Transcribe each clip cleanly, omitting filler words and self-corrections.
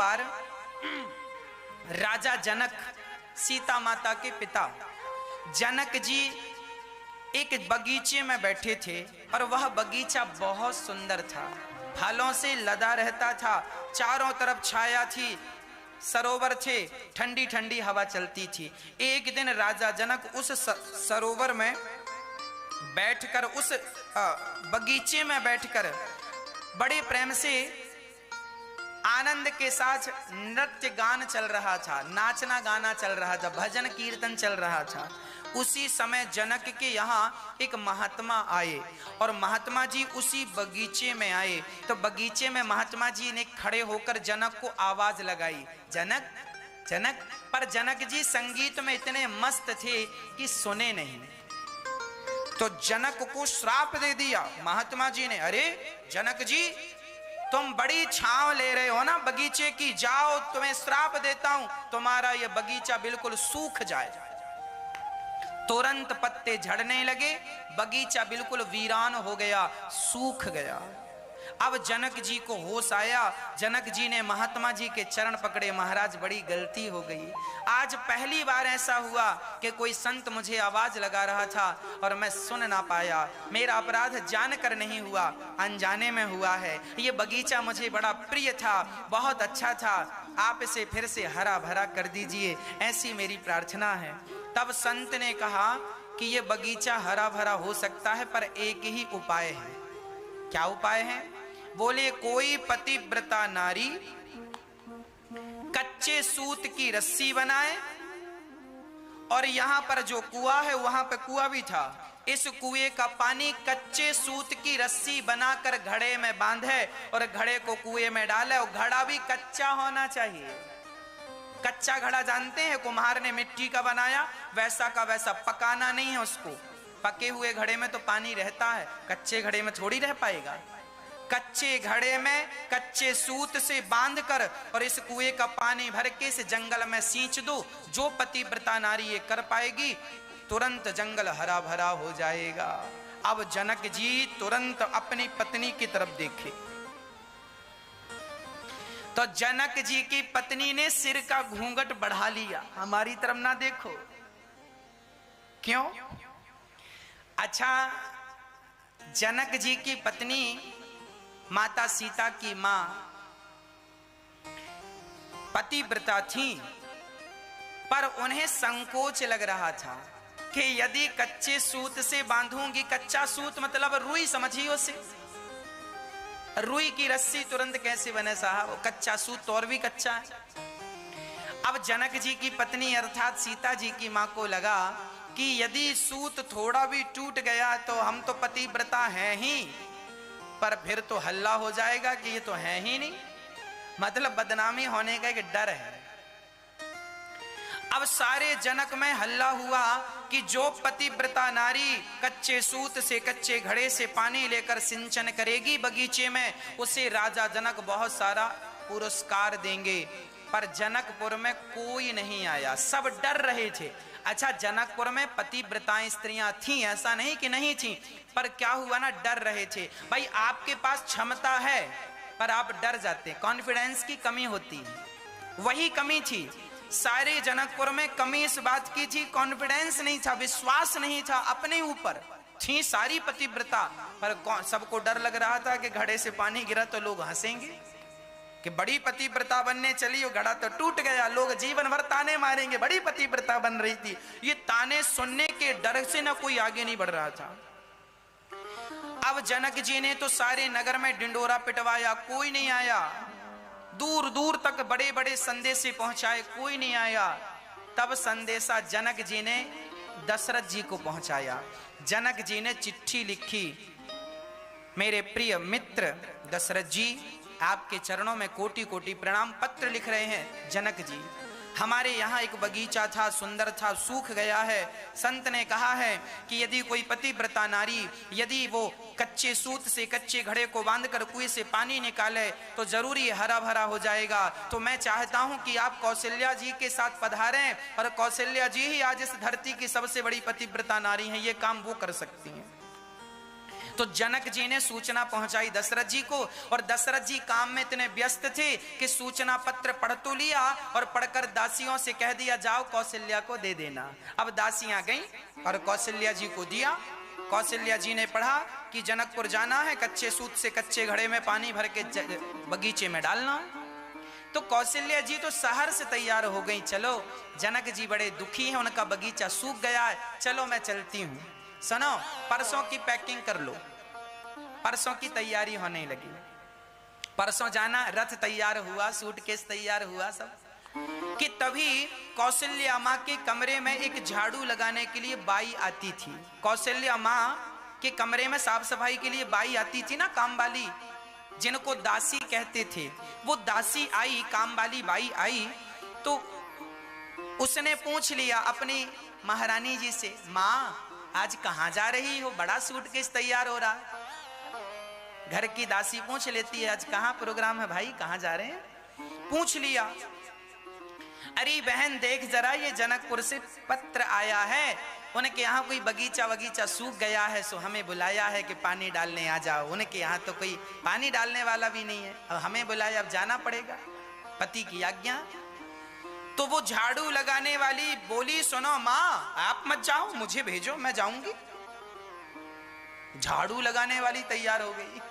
बार राजा जनक, सीता माता के पिता जनक जी एक बगीचे में बैठे थे और वह बगीचा बहुत सुंदर था, फलों से लदा रहता था, चारों तरफ छाया थी, सरोवर थे, ठंडी ठंडी हवा चलती थी। एक दिन राजा जनक उस सरोवर में बैठकर, उस बगीचे में बैठकर बड़े प्रेम से आनंद के साथ नृत्य गान चल रहा था, नाचना गाना चल रहा था, भजन कीर्तन चल रहा था। उसी समय जनक के यहाँ एक महात्मा आए और महात्मा जी उसी बगीचे में आए। तो बगीचे में महात्मा जी ने खड़े होकर जनक को आवाज लगाई, जनक जनक। पर जनक जी संगीत में इतने मस्त थे कि सुने नहीं। तो जनक को श्राप दे दिया महात्मा जी ने, अरे जनक जी तुम बड़ी छांव ले रहे हो ना बगीचे की, जाओ तुम्हें श्राप देता हूं, तुम्हारा यह बगीचा बिल्कुल सूख जाए। तुरंत पत्ते झड़ने लगे, बगीचा बिल्कुल वीरान हो गया, सूख गया। अब जनक जी को होश आया, जनक जी ने महात्मा जी के चरण पकड़े, महाराज बड़ी गलती हो गई, आज पहली बार ऐसा हुआ कि कोई संत मुझे आवाज लगा रहा था और मैं सुन ना पाया, मेरा अपराध जानकर नहीं हुआ, अनजाने में हुआ है। ये बगीचा मुझे बड़ा प्रिय था, बहुत अच्छा था, आप इसे फिर से हरा भरा कर दीजिए, ऐसी मेरी प्रार्थना है। तब संत ने कहा कि ये बगीचा हरा भरा हो सकता है पर एक ही उपाय है। क्या उपाय है? बोले कोई पतिव्रता नारी कच्चे सूत की रस्सी बनाए और यहां पर जो कुआं है वहां पे कुआं भी था, इस कुएं का पानी कच्चे सूत की रस्सी बनाकर घड़े में बांधे और घड़े को कुएं में डाले, और घड़ा भी कच्चा होना चाहिए। कच्चा घड़ा जानते हैं, कुम्हार ने मिट्टी का बनाया, वैसा का वैसा, पकाना नहीं है उसको। पके हुए घड़े में तो पानी रहता है, कच्चे घड़े में थोड़ी रह पाएगा। कच्चे घड़े में कच्चे सूत से बांधकर और इस कुएं का पानी भर के इस जंगल में सींच दो, जो पतिव्रता नारी ये कर पाएगी तुरंत जंगल हरा भरा हो जाएगा। अब जनक जी तुरंत अपनी पत्नी की तरफ देखे तो जनक जी की पत्नी ने सिर का घूंघट बढ़ा लिया, हमारी तरफ ना देखो। क्यों? अच्छा, जनक जी की पत्नी माता सीता की मां पतिव्रता थी, पर उन्हें संकोच लग रहा था कि यदि कच्चे सूत से बांधूंगी, कच्चा सूत मतलब रुई समझिए उसे, रुई की रस्सी तुरंत कैसे बने साहब, वो कच्चा सूत तो और भी कच्चा है। अब जनक जी की पत्नी अर्थात सीता जी की मां को लगा कि यदि सूत थोड़ा भी टूट गया तो हम तो पतिव्रता हैं ही, पर फिर तो हल्ला हो जाएगा कि ये तो है ही नहीं, मतलब बदनामी होने का एक डर है। अब सारे जनक में हल्ला हुआ कि जो पतिव्रता नारी कच्चे सूत से, कच्चे घड़े से पानी लेकर सिंचन करेगी बगीचे में, उसे राजा जनक बहुत सारा पुरस्कार देंगे। पर जनकपुर में कोई नहीं आया, सब डर रहे थे। अच्छा, जनकपुर में पतिव्रताएं स्त्रियां थीं, ऐसा नहीं कि नहीं थीं, पर क्या हुआ ना, डर रहे थे। भाई आपके पास क्षमता है पर आप डर जाते, कॉन्फिडेंस की कमी होती है, वही कमी थी सारे जनकपुर में। कमी इस बात की थी, कॉन्फिडेंस नहीं था, विश्वास नहीं था अपने ऊपर। थी सारी पतिव्रता, पर सबको डर लग रहा था कि घड़े से पानी गिरा तो लोग हंसेंगे कि बड़ी पतिव्रता बनने चली, वो घड़ा तो टूट गया, लोग जीवन भर ताने मारेंगे, बड़ी पतिव्रता बन रही थी। ये ताने सुनने के डर से ना कोई आगे नहीं बढ़ रहा था। अब जनक जी ने तो सारे नगर में डिंडोरा पिटवाया, कोई नहीं आया। दूर दूर तक बड़े बड़े संदेशे पहुंचाए, कोई नहीं आया। तब संदेशा जनक जी ने दशरथ जी को पहुंचाया। जनक जी ने चिट्ठी लिखी, मेरे प्रिय मित्र दशरथ जी, आपके चरणों में कोटि कोटि प्रणाम। पत्र लिख रहे हैं जनक जी, हमारे यहाँ एक बगीचा था, सुंदर था, सूख गया है। संत ने कहा है कि यदि कोई पतिव्रता नारी, यदि वो कच्चे सूत से कच्चे घड़े को बांधकर कुएं से पानी निकाले तो जरूरी हरा भरा हो जाएगा। तो मैं चाहता हूं कि आप कौशल्या जी के साथ पधारें, और कौशल्या जी ही आज इस धरती की सबसे बड़ी पतिव्रता नारी हैं, ये काम वो कर सकती हैं। तो जनक जी ने सूचना पहुंचाई दशरथ जी को, और दशरथ जी काम में इतने व्यस्त थे कि सूचना पत्र पढ़ तो लिया और पढ़कर दासियों से कह दिया जाओ कौशल्या को दे देना। अब दासियां गईं और कौशल्या जी को दिया। कौशल्या जी ने पढ़ा कि जनकपुर जाना है, कच्चे सूत से कच्चे घड़े में पानी भर के बगीचे में डालना। तो कौशल्या जी तो शहर से तैयार हो गई, चलो जनक जी बड़े दुखी हैं, उनका बगीचा सूख गया है, चलो मैं चलती हूँ। सुनो, परसों की पैकिंग कर लो। परसों की तैयारी होने लगी, परसों जाना, रथ तैयार हुआ, सूटकेस तैयार हुआ सब, कि तभी कौशल्या माँ के कमरे में एक झाड़ू लगाने के लिए बाई आती थी। कौशल्या माँ के कमरे में साफ सफाई के लिए बाई आती थी ना, काम वाली, जिनको दासी कहते थे। वो दासी आई, काम वाली बाई आई, तो उसने पूछ लिया अपनी महारानी जी से, माँ आज कहाँ जा रही हो, बड़ा सूटकेस तैयार हो रहा। घर की दासी पूछ लेती है, आज कहाँ प्रोग्राम है भाई, कहाँ जा रहे हैं। पूछ लिया, अरे बहन देख जरा, ये जनकपुर से पत्र आया है, उनके यहाँ कोई बगीचा वगीचा सूख गया है, सो हमें बुलाया है कि पानी डालने आ जाओ। उनके यहाँ तो कोई पानी डालने वाला भी नहीं है, अब हमें बुलाया, अब जाना पड़ेगा, पति की आज्ञा। तो वो झाड़ू लगाने वाली बोली, सुनो माँ आप मत जाओ, मुझे भेजो, मैं जाऊंगी। झाड़ू लगाने वाली तैयार हो गई।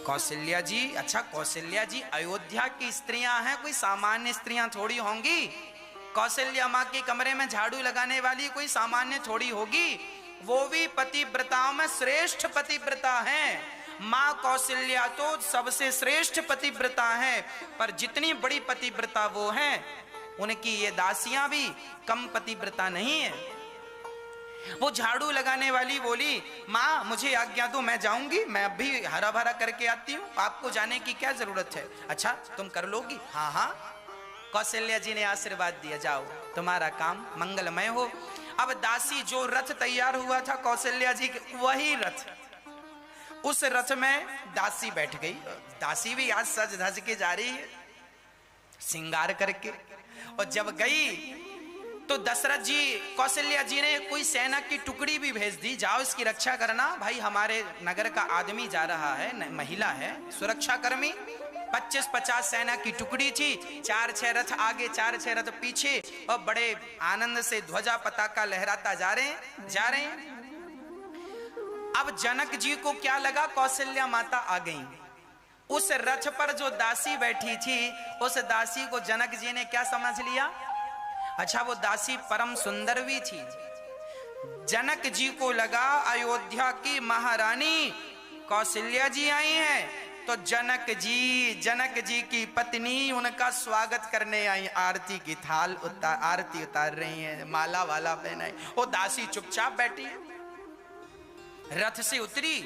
कौशल्या जी, अच्छा कौशल्या जी अयोध्या की स्त्रियां हैं, कोई सामान्य स्त्रियां थोड़ी होंगी। कौशल्या माँ के कमरे में झाड़ू लगाने वाली कोई सामान्य थोड़ी होगी, वो भी पतिव्रताओं में श्रेष्ठ पतिव्रता हैं। माँ कौशल्या तो सबसे श्रेष्ठ पतिव्रता हैं, पर जितनी बड़ी पतिव्रता वो हैं, उनकी ये दासियां भी कम पतिव्रता नहीं है। वो झाड़ू लगाने वाली बोली, माँ मुझे आज्ञा दो, मैं जाऊंगी, मैं अभी हरा भरा करके आती हूँ, आपको जाने की क्या जरूरत है। अच्छा तुम कर लोगी? हाँ हाँ। कौशल्या जी ने आशीर्वाद दिया, जाओ तुम्हारा काम मंगलमय हो। अब दासी, जो रथ तैयार हुआ था कौशल्या जी के, वही रथ, उस रथ में दासी बैठ गई। दासी भी आज सज धज के जा रही है, श्रृंगार करके। और जब गई तो दशरथ जी, कौशल्या जी ने कोई सेना की टुकड़ी भी भेज दी, जाओ इसकी रक्षा करना, भाई हमारे नगर का आदमी जा रहा है, महिला है, सुरक्षा कर्मी। 25-50 सेना की टुकड़ी थी, 4-6 रथ आगे, 4-6 रथ पीछे, और बड़े आनंद से ध्वजा पताका लहराता जा रहे हैं। अब जनक जी को क्या लगा, कौशल्या माता आ गई। उस रथ पर जो दासी बैठी थी, उस दासी को जनक जी ने क्या समझ लिया, अच्छा वो दासी परम सुंदर भी थी। जनक जी को लगा अयोध्या की महारानी कौशल्या जी आई हैं, तो जनक जी की पत्नी उनका स्वागत करने आई, आरती की थाल आरती उतार रही हैं, माला वाला पहनाई। वो दासी चुपचाप बैठी है। रथ से उतरी,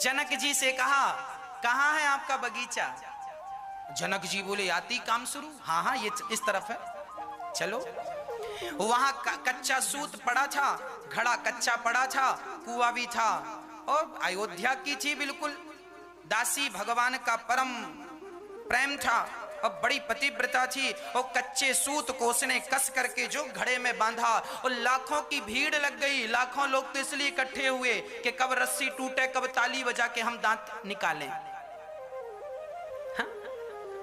जनक जी से कहा, कहाँ है आपका बगीचा? जनक जी बोले, आती काम शुरू। हाँ हाँ, ये इस तरफ है, चलो। वहां कच्चा सूत पड़ा था, घड़ा कच्चा पड़ा था, कुआं भी था, और अयोध्या की थी बिल्कुल। दासी भगवान का परम प्रेम था और बड़ी पतिव्रता थी। और कच्चे सूत को उसने कस करके जो घड़े में बांधा, और लाखों की भीड़ लग गई। लाखों लोग तो इसलिए इकट्ठे हुए कि कब रस्सी टूटे, कब ताली बजा के हम दांत निकालें। हाँ?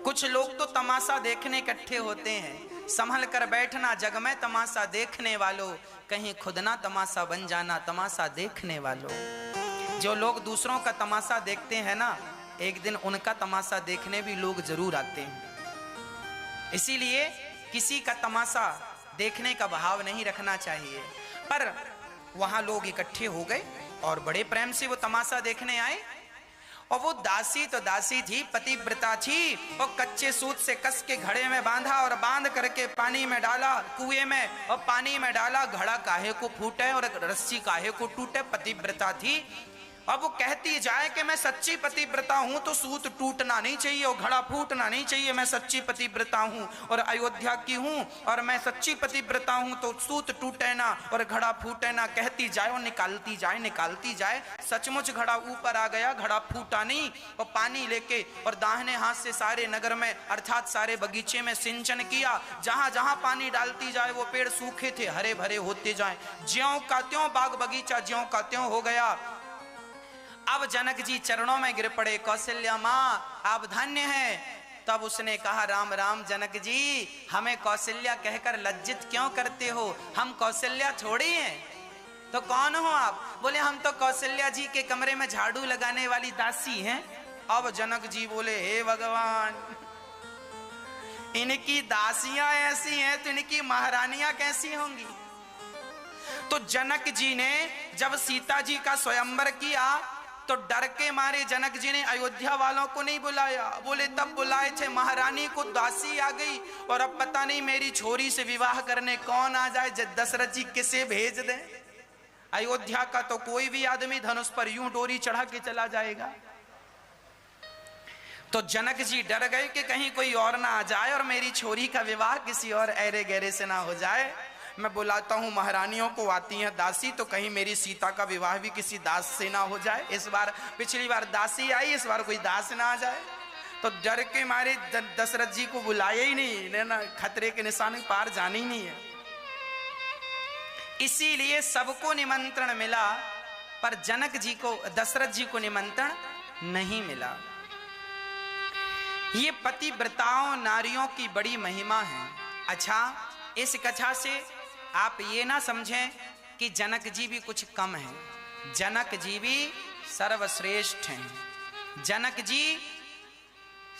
कुछ लोग तो तमाशा देखने इकट्ठे होते हैं। संभल कर बैठना जग में तमाशा देखने वालों, कहीं खुद ना तमाशा बन जाना तमाशा देखने वालों। जो लोग दूसरों का तमाशा देखते हैं ना, एक दिन उनका तमाशा देखने भी लोग जरूर आते हैं। इसीलिए किसी का तमाशा देखने का भाव नहीं रखना चाहिए। पर वहां लोग इकट्ठे हो गए और बड़े प्रेम से वो तमाशा देखने आए। और वो दासी तो दासी थी, पतिव्रता थी, और कच्चे सूत से कस के घड़े में बांधा और बांध करके पानी में डाला, कुएं में, और पानी में डाला। घड़ा काहे को फूटे और रस्सी काहे को टूटे, पतिव्रता थी। अब वो कहती जाए कि मैं सच्ची पतिव्रता हूं तो सूत टूटना नहीं चाहिए और घड़ा फूटना नहीं चाहिए, मैं सच्ची पतिव्रता हूं और अयोध्या की हूं, और मैं सच्ची पतिव्रता हूं तो सूत टूटे ना और घड़ा फूटे ना, कहती जाए और निकालती जाए। सचमुच घड़ा ऊपर आ गया, घड़ा फूटा नहीं, और पानी लेके और दाहिने हाथ से सारे नगर में अर्थात सारे बगीचे में सिंचन किया। जहां जहां पानी डालती जाए वो पेड़ सूखे थे हरे भरे होते जाए, ज्यों का त्यों बाग बगीचा ज्यों का त्यों हो गया। अब जनक जी चरणों में गिर पड़े, कौशल्या माँ आप धन्य हैं। तब उसने कहा राम राम जनक जी, हमें कौशल्या कहकर लज्जित क्यों करते हो, हम कौशल्या थोड़ी हैं। तो कौन हो आप? बोले हम तो कौशल्या जी के कमरे में झाड़ू लगाने वाली दासी हैं। अब जनक जी बोले हे भगवान, इनकी दासियां ऐसी हैं तो इनकी महारानियां कैसी होंगी। तो जनक जी ने जब सीता जी का स्वयंवर किया तो डर के मारे जनक जी ने अयोध्या वालों को नहीं बुलाया, बोले तब बुलाए थे महारानी को, दासी आ गई और अब पता नहीं मेरी छोरी से विवाह करने कौन आ जाए, दशरथ जी किसे भेज दें। अयोध्या का तो कोई भी आदमी धनुष पर यूं डोरी चढ़ा के चला जाएगा। तो जनक जी डर गए कि कहीं कोई और ना आ जाए और मेरी छोरी का विवाह किसी और ऐरे गहरे से ना हो जाए। मैं बुलाता हूं महारानियों को, आती हैं दासी, तो कहीं मेरी सीता का विवाह भी किसी दास से ना हो जाए। इस बार पिछली बार दासी आई, इस बार कोई दास ना आ जाए। तो डर के मारे दशरथ जी को बुलाया ही नहीं, ना खतरे के निशान पार जाने ही नहीं है। इसीलिए सबको निमंत्रण मिला पर जनक जी को, दशरथ जी को निमंत्रण नहीं मिला। ये पतिव्रताओं नारियों की बड़ी महिमा है। अच्छा, इस कथा से आप ये ना समझें कि जनक जी भी कुछ कम हैं। जनक जी भी सर्वश्रेष्ठ हैं। जनक जी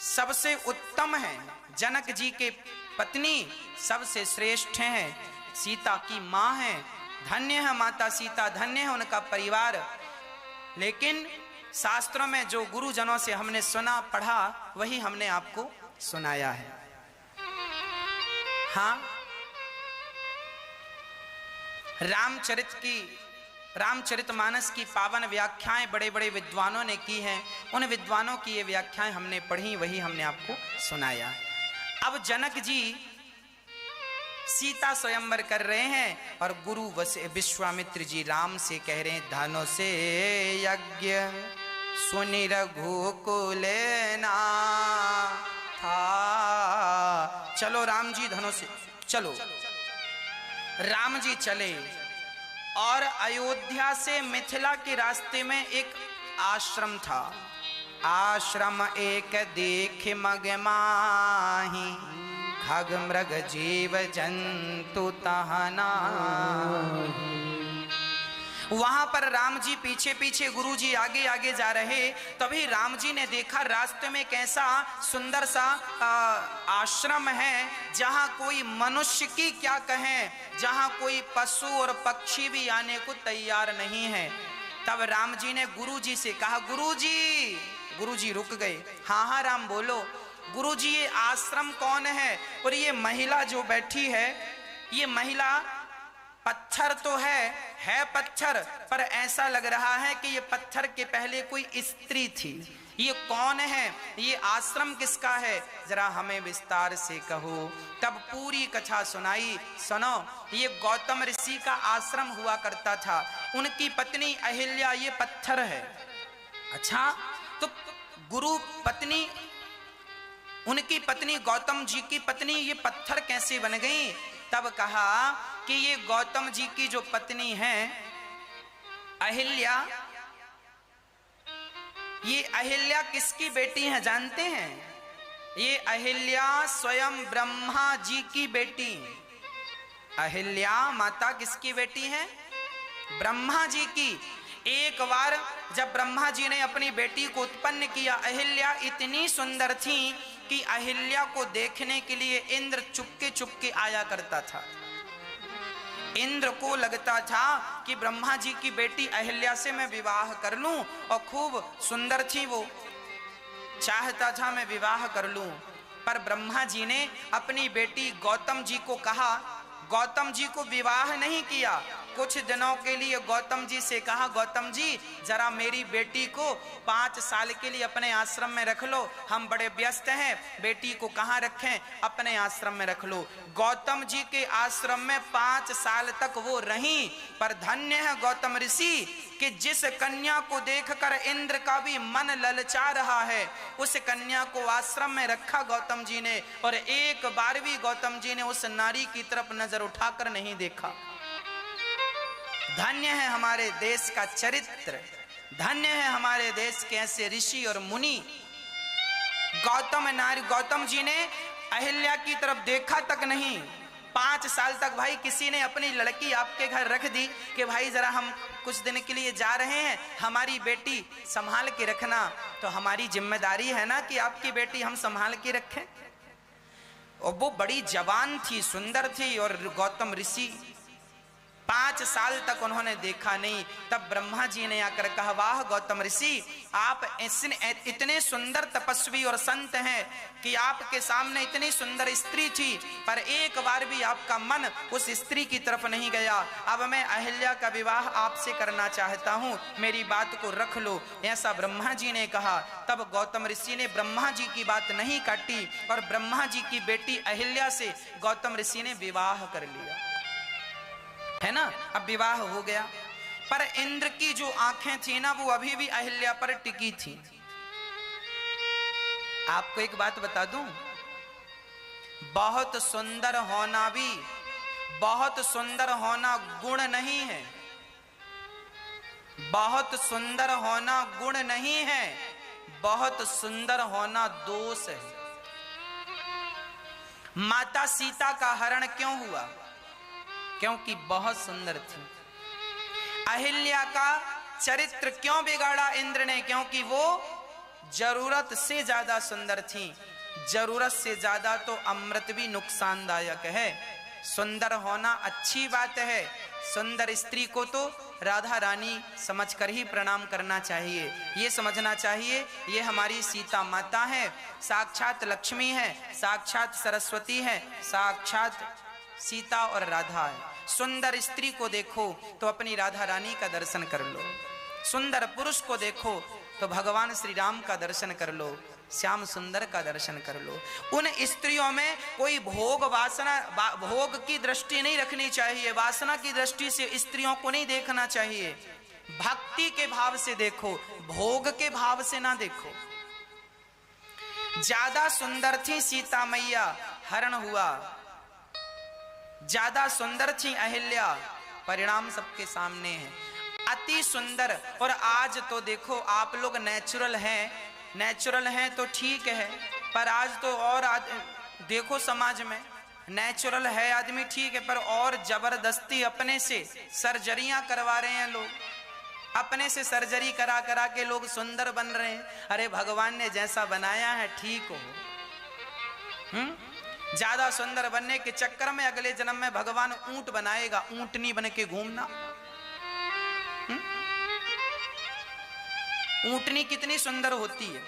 सबसे उत्तम हैं। जनक जी के पत्नी सबसे श्रेष्ठ हैं, सीता की माँ है। धन्य है माता सीता, धन्य है उनका परिवार। लेकिन शास्त्रों में जो गुरुजनों से हमने सुना पढ़ा वही हमने आपको सुनाया है। हाँ, रामचरितमानस की पावन व्याख्याएं बड़े बड़े विद्वानों ने की हैं। उन विद्वानों की ये व्याख्याएं हमने पढ़ी, वही हमने आपको सुनाया। अब जनक जी सीता स्वयंवर कर रहे हैं और गुरु विश्वामित्र जी राम से कह रहे हैं धनो से यज्ञ सुनि रघुकुल नाथा। चलो राम जी धनो से चलो। राम जी चले और अयोध्या से मिथिला के रास्ते में एक आश्रम था। आश्रम एक देख मग माही, खग मृग जीव जंतु तहना। वहां पर राम जी पीछे पीछे, गुरु जी आगे आगे जा रहे। तभी राम जी ने देखा रास्ते में कैसा सुंदर सा आश्रम है, जहां कोई मनुष्य की क्या कहें, जहां कोई पशु और पक्षी भी आने को तैयार नहीं है। तब राम जी ने गुरु जी से कहा गुरु जी रुक गए। हाँ हाँ राम बोलो। गुरु जी ये आश्रम कौन है? और ये महिला जो बैठी है, ये महिला पत्थर तो है पत्थर, पर ऐसा लग रहा है कि ये पत्थर के पहले कोई स्त्री थी। ये कौन है? ये आश्रम किसका है? जरा हमें विस्तार से कहो। तब पूरी कथा सुनाई। सुनो, ये गौतम ऋषि का आश्रम हुआ करता था। उनकी पत्नी अहिल्या ये पत्थर है। अच्छा, तो गुरु पत्नी, उनकी पत्नी गौतम जी की पत्नी ये पत्थर कैसे बन गई? तब कहा कि ये गौतम जी की जो पत्नी है अहिल्या, ये अहिल्या किसकी बेटी है जानते हैं? ये अहिल्या स्वयं ब्रह्मा जी की बेटी। अहिल्या माता किसकी बेटी है? ब्रह्मा जी की। एक बार जब ब्रह्मा जी ने अपनी बेटी को उत्पन्न किया, अहिल्या इतनी सुंदर थी कि अहिल्या को देखने के लिए इंद्र चुपके चुपके आया करता था। इंद्र को लगता था कि ब्रह्मा जी की बेटी अहिल्या से मैं विवाह कर लूं, और खूब सुंदर थी वो, चाहता था मैं विवाह कर लूं। पर ब्रह्मा जी ने अपनी बेटी गौतम जी को कहा, गौतम जी को विवाह नहीं किया, कुछ दिनों के लिए गौतम जी से कहा, गौतम जी जरा मेरी बेटी को 5 साल के लिए अपने आश्रम में रख लो, हम बड़े व्यस्त हैं, बेटी को कहाँ रखें, अपने आश्रम में रख लो। गौतम जी के आश्रम में 5 साल तक वो रहीं। पर धन्य है गौतम ऋषि कि जिस कन्या को देखकर इंद्र का भी मन ललचा रहा है, उस कन्या को आश्रम में रखा गौतम जी ने, और एक बार भी गौतम जी ने उस नारी की तरफ नजर उठाकर नहीं देखा। धन्य है हमारे देश का चरित्र, धन्य है हमारे देश के ऐसे ऋषि और मुनि। गौतम जी ने अहिल्या की तरफ देखा तक नहीं। 5 साल तक भाई किसी ने अपनी लड़की आपके घर रख दी कि भाई जरा हम कुछ दिन के लिए जा रहे हैं, हमारी बेटी संभाल के रखना, तो हमारी जिम्मेदारी है ना कि आपकी बेटी हम संभाल के रखें। और वो बड़ी जवान थी, सुंदर थी, और गौतम ऋषि 5 साल तक उन्होंने देखा नहीं। तब ब्रह्मा जी ने आकर कहा, वाह गौतम ऋषि, आप इतने सुंदर तपस्वी और संत हैं कि आपके सामने इतनी सुंदर स्त्री थी, पर एक बार भी आपका मन उस स्त्री की तरफ नहीं गया। अब मैं अहिल्या का विवाह आपसे करना चाहता हूँ, मेरी बात को रख लो, ऐसा ब्रह्मा जी ने कहा। तब गौतम ऋषि ने ब्रह्मा जी की बात नहीं काटी और ब्रह्मा जी की बेटी अहिल्या से गौतम ऋषि ने विवाह कर लिया, है ना। अब विवाह हो गया, पर इंद्र की जो आंखें थी ना, वो अभी भी अहिल्या पर टिकी थी। आपको एक बात बता दूं, बहुत सुंदर होना भी, बहुत सुंदर होना गुण नहीं है, बहुत सुंदर होना गुण नहीं है, बहुत सुंदर होना दोष है। माता सीता का हरण क्यों हुआ? क्योंकि बहुत सुंदर थी। अहिल्या का चरित्र क्यों बिगाड़ा इंद्र ने? क्योंकि वो जरूरत से ज्यादा सुंदर थी। जरूरत से ज्यादा तो अमृत भी नुकसानदायक है। सुंदर होना अच्छी बात है, सुंदर स्त्री को तो राधा रानी समझकर ही प्रणाम करना चाहिए। ये समझना चाहिए ये हमारी सीता माता है, साक्षात लक्ष्मी है, साक्षात सरस्वती है, साक्षात सीता और राधा है। सुंदर स्त्री को देखो तो अपनी राधा रानी का दर्शन कर लो, सुंदर पुरुष को देखो तो भगवान श्री राम का दर्शन कर लो, श्याम सुंदर का दर्शन कर लो। उन स्त्रियों में कोई भोग वासना, भोग की दृष्टि नहीं रखनी चाहिए, वासना की दृष्टि से स्त्रियों को नहीं देखना चाहिए। भक्ति के भाव से देखो, भोग के भाव से ना देखो। ज्यादा सुंदर थी सीता मैया, हरण हुआ। ज्यादा सुंदर थी अहिल्या, परिणाम सबके सामने है। अति सुंदर, और आज तो देखो आप लोग नेचुरल हैं तो ठीक है, पर आज तो और देखो समाज में नेचुरल है आदमी ठीक है, पर और जबरदस्ती अपने से सर्जरियां करवा रहे हैं लोग, अपने से सर्जरी करा करा के लोग सुंदर बन रहे हैं। अरे भगवान ने जैसा बनाया है ठीक हो। ज्यादा सुंदर बनने के चक्कर में अगले जन्म में भगवान ऊंट बनाएगा, ऊंटनी बन के घूमना। ऊंटनी कितनी सुंदर होती है।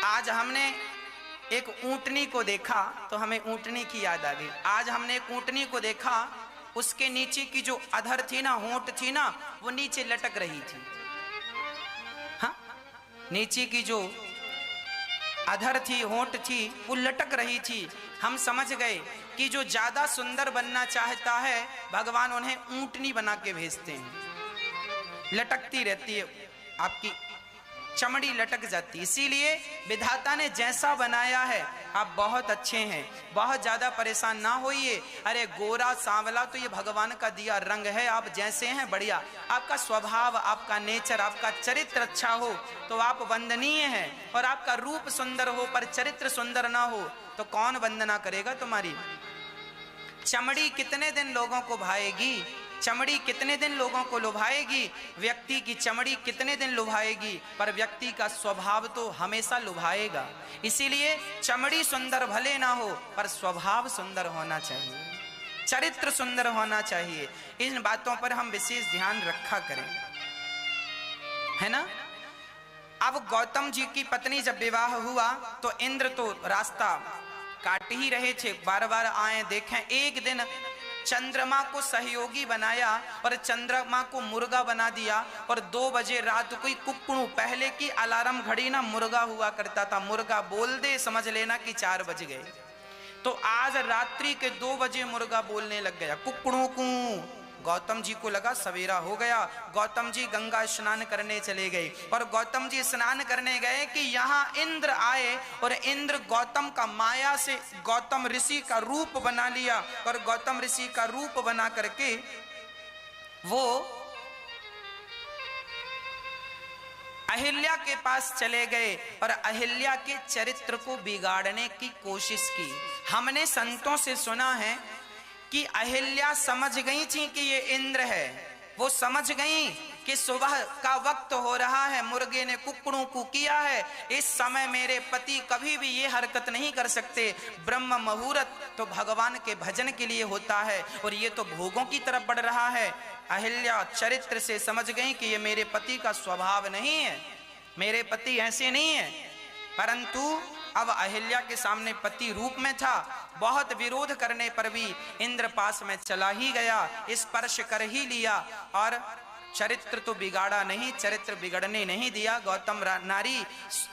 आज हमने एक ऊंटनी को देखा तो हमें ऊंटनी की याद आ गई। आज हमने एक ऊंटनी को देखा, उसके नीचे की जो अधर थी ना, होंठ थी ना, वो नीचे लटक रही थी। हाँ, नीचे की जो अधर थी, होंठ थी, वो लटक रही थी। हम समझ गए कि जो ज्यादा सुंदर बनना चाहता है भगवान उन्हें ऊंटनी बना के भेजते हैं, लटकती रहती है, आपकी चमड़ी लटक जाती। इसीलिए विधाता ने जैसा बनाया है, आप बहुत अच्छे हैं, बहुत ज्यादा परेशान ना होइए। अरे गोरा सांवला तो ये भगवान का दिया रंग है, आप जैसे हैं बढ़िया। आपका स्वभाव, आपका नेचर, आपका चरित्र अच्छा हो तो आप वंदनीय हैं, और आपका रूप सुंदर हो पर चरित्र सुंदर ना हो तो कौन वंदना करेगा तुम्हारी। चमड़ी कितने दिन लोगों को भाएगी, चमड़ी कितने दिन लोगों को लुभाएगी, व्यक्ति की चमड़ी कितने दिन लुभाएगी, पर व्यक्ति का स्वभाव तो हमेशा लुभाएगा। इसीलिए चमड़ी सुंदर भले ना हो पर स्वभाव सुंदर होना चाहिए, चरित्र सुंदर होना चाहिए। इन बातों पर हम विशेष ध्यान रखा करें, है ना। अब गौतम जी की पत्नी जब विवाह हुआ तो इंद्र तो रास्ता काट ही रहे थे, बार बार आए देखें। एक दिन चंद्रमा को सहयोगी बनाया और चंद्रमा को मुर्गा बना दिया, और 2 बजे रात को कुकड़ू, पहले की अलार्म घड़ी ना मुर्गा हुआ करता था, मुर्गा बोल दे समझ लेना कि 4 बज गए। तो आज रात्रि के 2 बजे मुर्गा बोलने लग गया, कुकड़ू कू। गौतम जी को लगा सवेरा हो गया। गौतम जी गंगा स्नान करने चले गए, और गौतम जी स्नान करने गए कि यहाँ इंद्र आए, और इंद्र गौतम का माया से गौतम ऋषि का रूप बना लिया, और गौतम ऋषि का रूप बना करके वो अहिल्या के पास चले गए और अहिल्या के चरित्र को बिगाड़ने की कोशिश की। हमने संतों से सुना है कि अहिल्या समझ गई थी कि ये इंद्र है, वो समझ गई कि सुबह का वक्त हो रहा है, मुर्गे ने कुकड़ों को किया है, इस समय मेरे पति कभी भी ये हरकत नहीं कर सकते। ब्रह्म मुहूर्त तो भगवान के भजन के लिए होता है, और ये तो भोगों की तरफ बढ़ रहा है। अहिल्या चरित्र से समझ गई कि ये मेरे पति का स्वभाव नहीं है, मेरे पति ऐसे नहीं है। परंतु अब अहिल्या के सामने पति रूप में था, बहुत विरोध करने पर भी इंद्र पास में चला ही गया, स्पर्श कर ही लिया, और चरित्र तो बिगाड़ा नहीं, चरित्र बिगड़ने नहीं दिया। गौतम नारी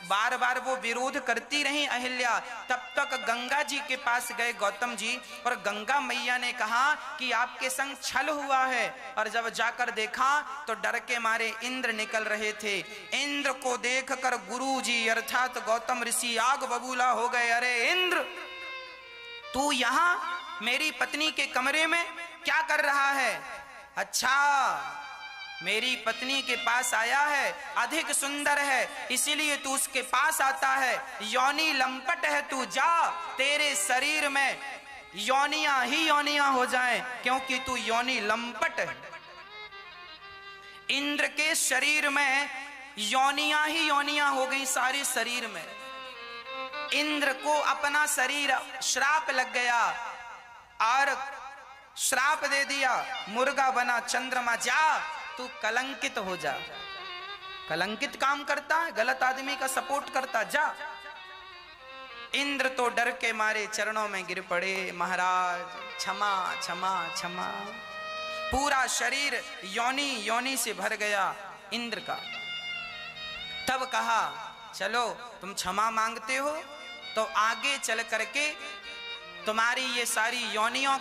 बार बार वो विरोध करती रही अहिल्या। तब तक गंगा जी के पास गए गौतम जी, और गंगा मैया ने कहा कि आपके संग छल हुआ है। और जब जाकर देखा तो डर के मारे इंद्र निकल रहे थे। इंद्र को देखकर गुरु जी अर्थात गौतम ऋषि आग बबूला हो गए। अरे इंद्र, तू यहाँ मेरी पत्नी के कमरे में क्या कर रहा है? अच्छा, मेरी पत्नी के पास आया है, अधिक सुंदर है इसीलिए तू उसके पास आता है। योनि लंपट है तू, जा, तेरे शरीर में योनियां ही योनियां हो जाएं, क्योंकि तू योनि लंपट है। इंद्र के शरीर में योनियां ही योनियां हो गई सारे शरीर में। इंद्र को अपना शरीर श्राप लग गया और श्राप दे दिया, मुर्गा बना। चंद्रमा, जा तू कलंकित हो जा। कलंकित काम करता है, गलत आदमी का सपोर्ट करता, जा। इंद्र तो डर के मारे चरणों में गिर पड़े, महाराज क्षमा क्षमा क्षमा। पूरा शरीर योनि योनि से भर गया इंद्र का। तब कहा, चलो तुम क्षमा मांगते हो तो आगे चल करके तुम्हारी ये सारी योनियां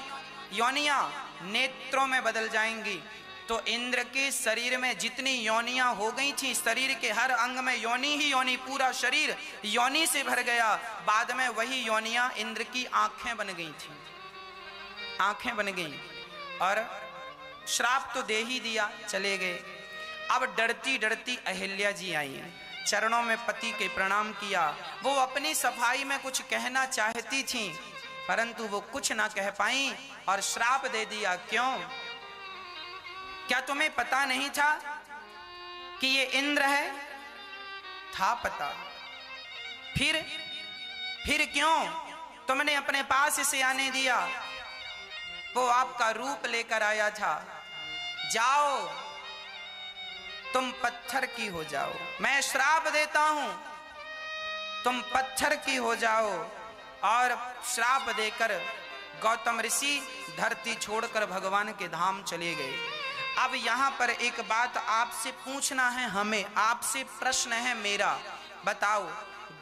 नेत्रों में बदल जाएंगी। तो इंद्र के शरीर में जितनी योनियां हो गई थी, शरीर के हर अंग में योनि ही योनि, पूरा शरीर योनि से भर गया। बाद में वही योनियां इंद्र की आंखें बन गई थी, आंखें बन गई, और श्राप तो दे ही दिया, चले गए। अब डरती डरती अहिल्या जी आई, चरणों में पति के प्रणाम किया। वो अपनी सफाई में कुछ कहना चाहती थी, परंतु वो कुछ ना कह पाई और श्राप दे दिया। क्यों? क्या तुम्हें पता नहीं था कि ये इंद्र है? था पता। फिर क्यों तुमने अपने पास इसे आने दिया? वो आपका रूप लेकर आया था। जाओ, तुम पत्थर की हो जाओ। मैं श्राप देता हूं, तुम पत्थर की हो जाओ। और श्राप देकर गौतम ऋषि धरती छोड़कर भगवान के धाम चले गए। अब यहां पर एक बात आपसे पूछना है हमें, आपसे प्रश्न है मेरा, बताओ,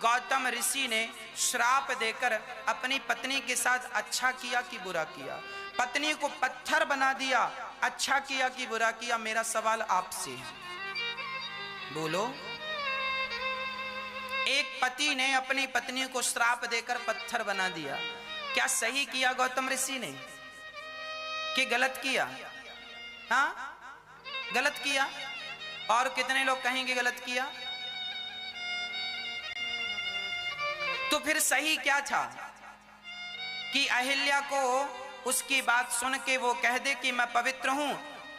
गौतम ऋषि ने श्राप देकर अपनी पत्नी के साथ अच्छा किया कि बुरा किया? पत्नी को पत्थर बना दिया, अच्छा किया कि बुरा किया? मेरा सवाल आपसे है, बोलो। एक पति ने अपनी पत्नी को श्राप देकर पत्थर बना दिया, क्या सही किया गौतम ऋषि ने कि गलत किया? हाँ, गलत किया। और कितने लोग कहेंगे गलत किया? तो फिर सही क्या था कि अहिल्या को उसकी बात सुन के वो कह दे कि मैं पवित्र हूं,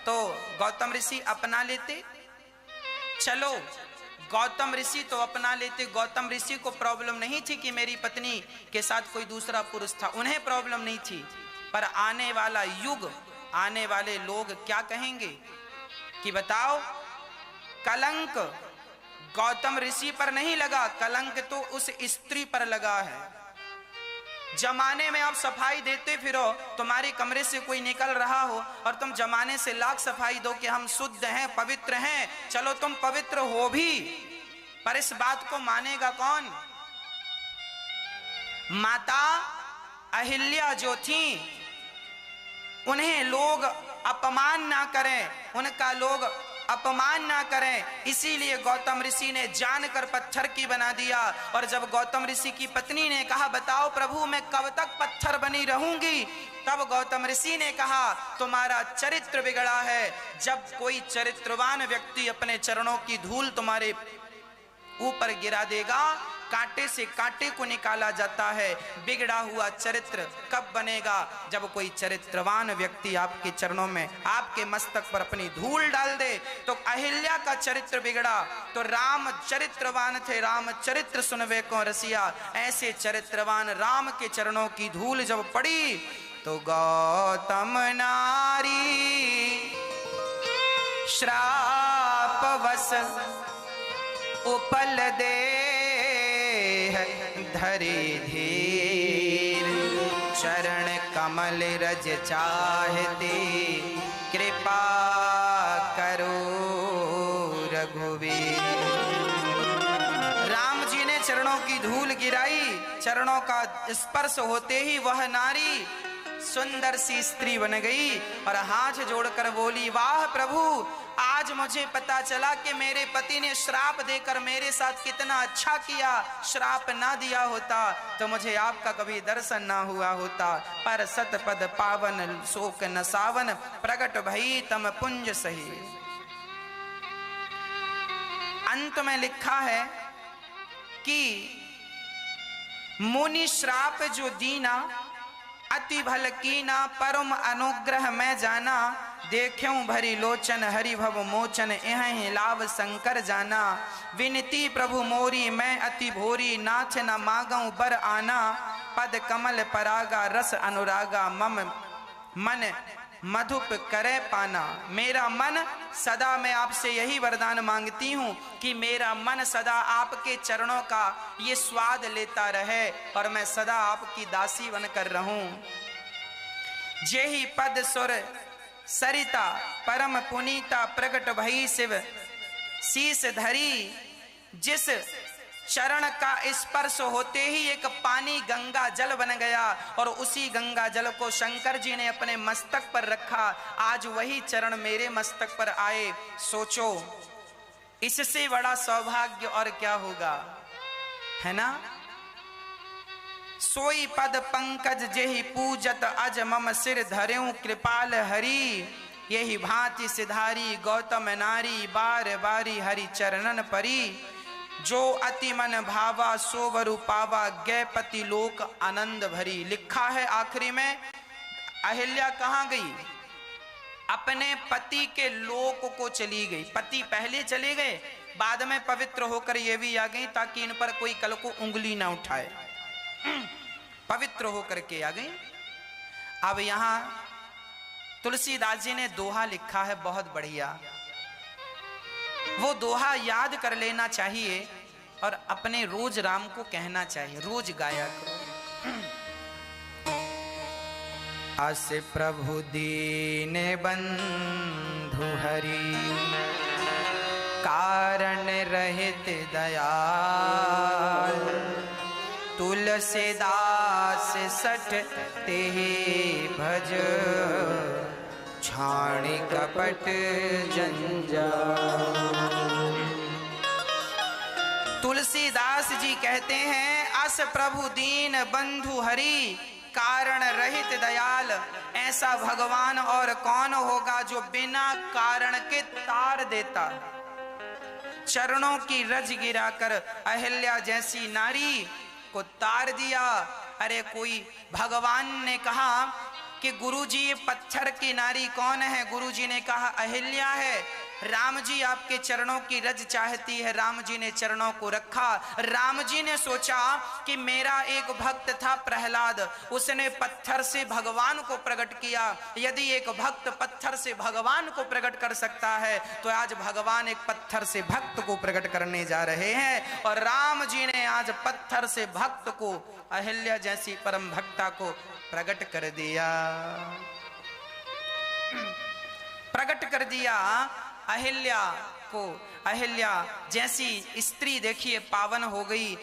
तो गौतम ऋषि अपना लेते। चलो, गौतम ऋषि तो अपना लेते। गौतम ऋषि को प्रॉब्लम नहीं थी कि मेरी पत्नी के साथ कोई दूसरा पुरुष था, उन्हें प्रॉब्लम नहीं थी। पर आने वाला युग, आने वाले लोग क्या कहेंगे कि बताओ, कलंक गौतम ऋषि पर नहीं लगा, कलंक तो उस स्त्री पर लगा है। जमाने में आप सफाई देते फिरो, तुम्हारे कमरे से कोई निकल रहा हो और तुम जमाने से लाख सफाई दो कि हम शुद्ध हैं, पवित्र हैं, चलो तुम पवित्र हो भी, पर इस बात को मानेगा कौन? माता अहिल्या जो थी, उन्हें लोग अपमान ना करें, उनका लोग अपमान ना करें, इसीलिए गौतम ऋषि ने जानकर पत्थर की बना दिया। और जब गौतम ऋषि की पत्नी ने कहा बताओ प्रभु मैं कब तक पत्थर बनी रहूंगी, तब गौतम ऋषि ने कहा तुम्हारा चरित्र बिगड़ा है। जब कोई चरित्रवान व्यक्ति अपने चरणों की धूल तुम्हारे ऊपर गिरा देगा, कांटे से कांटे को निकाला जाता है। बिगड़ा हुआ चरित्र कब बनेगा? जब कोई चरित्रवान व्यक्ति आपके चरणों में, आपके मस्तक पर अपनी धूल डाल दे। तो अहिल्या का चरित्र बिगड़ा तो राम चरित्रवान थे, राम चरित्र सुनवे को रसिया। ऐसे चरित्रवान राम के चरणों की धूल जब पड़ी तो गौतम नारी श्राप वश उपल दे धरे धीर, चरण कमल रज चाहते कृपा करो रघुवीर। राम जी ने चरणों की धूल गिराई, चरणों का स्पर्श होते ही वह नारी सुंदर सी स्त्री बन गई और हाथ जोड़कर बोली वाह प्रभु, आज मुझे पता चला कि मेरे पति ने श्राप देकर मेरे साथ कितना अच्छा किया। श्राप ना दिया होता तो मुझे आपका कभी दर्शन ना हुआ होता। पर सतपद पावन शोक न सावन, प्रगट भई तम पुंज सही। अंत में लिखा है कि मुनि श्राप जो दीना, अति भल कीना, परम अनुग्रह मैं जाना। देख्यूं भरी लोचन हरि भव मोचन, यह लाभ शंकर जाना। विनती प्रभु मोरी मैं अति भोरी, नाथ न मागऊं बर आना। पद कमल परागा रस अनुरागा, मम मन मधुप करे पाना। मेरा मन सदा, मैं आपसे यही वरदान मांगती हूँ कि मेरा मन सदा आपके चरणों का ये स्वाद लेता रहे और मैं सदा आपकी दासी बनकर रहूं। जेहि पद सुर सरिता परम पुनीता, प्रगट भई शिव शीस धरी। जिस चरण का स्पर्श होते ही एक पानी गंगा जल बन गया और उसी गंगा जल को शंकर जी ने अपने मस्तक पर रखा। आज वही चरण मेरे मस्तक पर आए। सोचो इससे बड़ा सौभाग्य और क्या होगा, है ना? सोई पद पंकज जेहि पूजत, अज मम सिर धर्यूं कृपाल हरि। यही भांति सिधारी गौतम नारी, बार बारी हरि चरणन परी। जो अति मन भावा सो वरु पावा, गै पति लोक आनंद भरी। लिखा है आखिरी में अहिल्या कहाँ गई? अपने पति के लोक को चली गई। पति पहले चले गए, बाद में पवित्र होकर ये भी आ गई ताकि इन पर कोई कल को उंगली ना उठाए। पवित्र होकर के आ गई। अब यहां तुलसीदास जी ने दोहा लिखा है बहुत बढ़िया। वो दोहा याद कर लेना चाहिए और अपने रोज राम को कहना चाहिए, रोज गाया करो। अस प्रभु दीन बंधु हरि, कारण रहित दयाल। तुलसीदास सठ तेहि भज, छाणी कपट जंजाल। तुलसीदास जी कहते हैं अस प्रभु दीन बंधु हरि, कारण रहित दयाल। ऐसा भगवान और कौन होगा जो बिना कारण के तार देता। चरणों की रज गिराकर अहिल्या जैसी नारी को तार दिया। अरे कोई भगवान ने कहा कि गुरुजी ये पत्थर की नारी कौन है? गुरुजी ने कहा अहिल्या है। राम जी आपके चरणों की रज चाहती है। राम जी ने चरणों को रखा। राम जी ने सोचा कि मेरा एक भक्त था प्रहलाद, उसने पत्थर से भगवान को प्रकट किया। यदि एक भक्त पत्थर से भगवान को प्रकट कर सकता है तो आज भगवान एक पत्थर से भक्त को प्रकट करने जा रहे हैं। और राम जी ने आज पत्थर से भक्त को, अहिल्या जैसी परम भक्ता को प्रकट कर दिया, प्रकट कर दिया अहिल्या को। अहिल्या जैसी स्त्री देखिए पावन हो गई।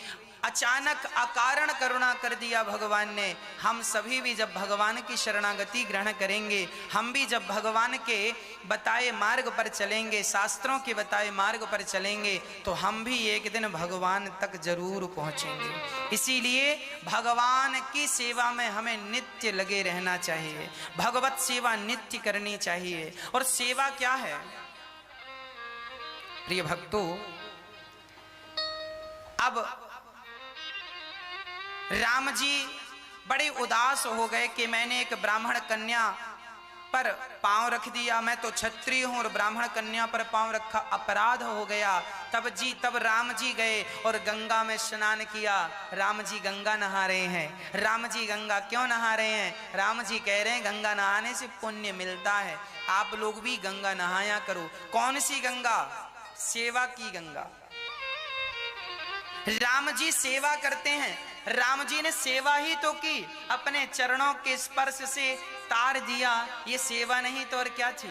अचानक अकारण करुणा कर दिया भगवान ने। हम सभी भी जब भगवान की शरणागति ग्रहण करेंगे, हम भी जब भगवान के बताए मार्ग पर चलेंगे, शास्त्रों के बताए मार्ग पर चलेंगे, तो हम भी एक दिन भगवान तक जरूर पहुंचेंगे। इसीलिए भगवान की सेवा में हमें नित्य लगे रहना चाहिए। भगवत सेवा नित्य करनी चाहिए। और सेवा क्या है प्रिय भक्तों, अब राम जी बड़े उदास हो गए कि मैंने एक ब्राह्मण कन्या पर पांव रख दिया। मैं तो क्षत्रिय हूं और ब्राह्मण कन्या पर पांव रखा, अपराध हो गया। तब राम जी गए और गंगा में स्नान किया। राम जी गंगा नहा रहे हैं। राम जी गंगा क्यों नहा रहे हैं? राम जी कह रहे हैं गंगा नहाने से पुण्य मिलता है, आप लोग भी गंगा नहाया करो। कौन सी गंगा? सेवा की गंगा। राम जी सेवा करते हैं। राम जी ने सेवा ही तो की, अपने चरणों के स्पर्श से तार दिया। ये सेवा नहीं तो और क्या थी?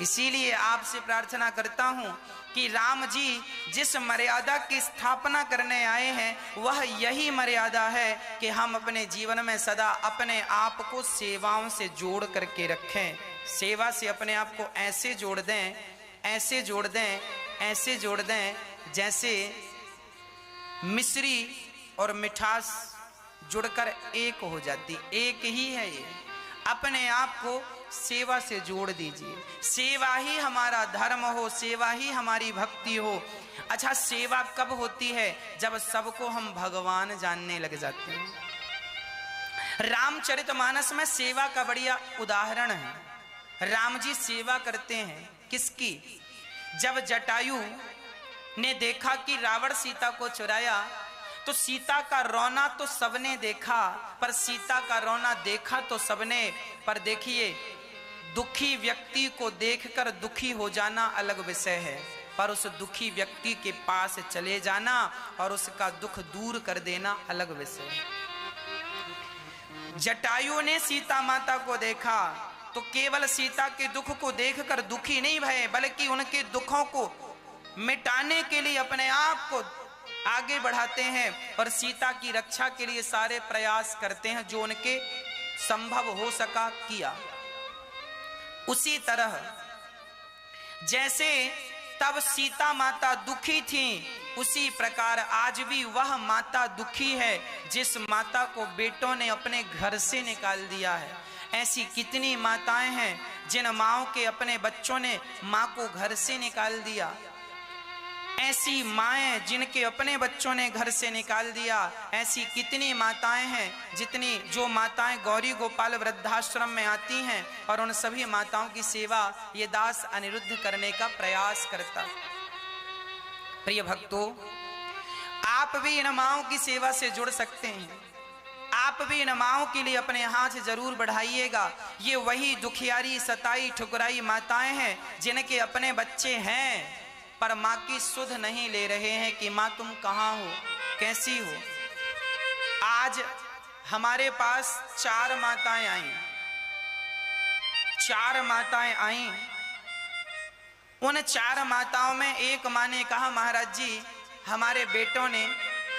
इसीलिए आपसे प्रार्थना करता हूं कि राम जी जिस मर्यादा की स्थापना करने आए हैं वह यही मर्यादा है कि हम अपने जीवन में सदा अपने आप को सेवाओं से जोड़ करके रखें। सेवा से अपने आप को ऐसे जोड़ दें, ऐसे जोड़ दें, ऐसे जोड़ दें जैसे मिश्री और मिठास जुड़कर एक हो जाती, एक ही है ये। अपने आप को सेवा से जोड़ दीजिए। सेवा ही हमारा धर्म हो, सेवा ही हमारी भक्ति हो। अच्छा, सेवा कब होती है? जब सबको हम भगवान जानने लग जाते हैं। रामचरितमानस में सेवा का बढ़िया उदाहरण है। राम जी सेवा करते हैं किसकी? जब जटायु ने देखा कि रावण सीता को चुराया तो सीता का रोना तो सबने देखा, पर सीता का रोना देखा तो सबने, पर देखिए दुखी व्यक्ति को देखकर दुखी हो जाना अलग विषय है, पर उस दुखी व्यक्ति के पास चले जाना और उसका दुख दूर कर देना अलग विषय है। जटायु ने सीता माता को देखा तो केवल सीता के दुख को देखकर दुखी नहीं भये, बल्कि उनके दुखों को मिटाने के लिए अपने आप को आगे बढ़ाते हैं और सीता की रक्षा के लिए सारे प्रयास करते हैं। जो उनके संभव हो सका किया। उसी तरह जैसे तब सीता माता दुखी थी, उसी प्रकार आज भी वह माता दुखी है जिस माता को बेटों ने अपने घर से निकाल दिया है। ऐसी कितनी माताएं हैं जिन माओं के अपने बच्चों ने मां को घर से निकाल दिया। ऐसी माएं जिनके अपने बच्चों ने घर से निकाल दिया। ऐसी कितनी माताएं हैं जो माताएं गौरी गोपाल वृद्धाश्रम में आती हैं और उन सभी माताओं की सेवा ये दास अनिरुद्ध करने का प्रयास करता। प्रिय भक्तों, आप भी इन माओं की सेवा से जुड़ सकते हैं। आप भी इन माओं के लिए अपने हाथ जरूर बढ़ाइएगा। ये वही दुखियारी, सताई, ठुकराई माताएं हैं जिनके अपने बच्चे हैं पर माँ की सुध नहीं ले रहे हैं कि माँ तुम कहाँ हो, कैसी हो। आज हमारे पास 4 माताएं आई, 4 माताएं आई। उन 4 माताओं में एक माँ ने कहा महाराज जी हमारे बेटों ने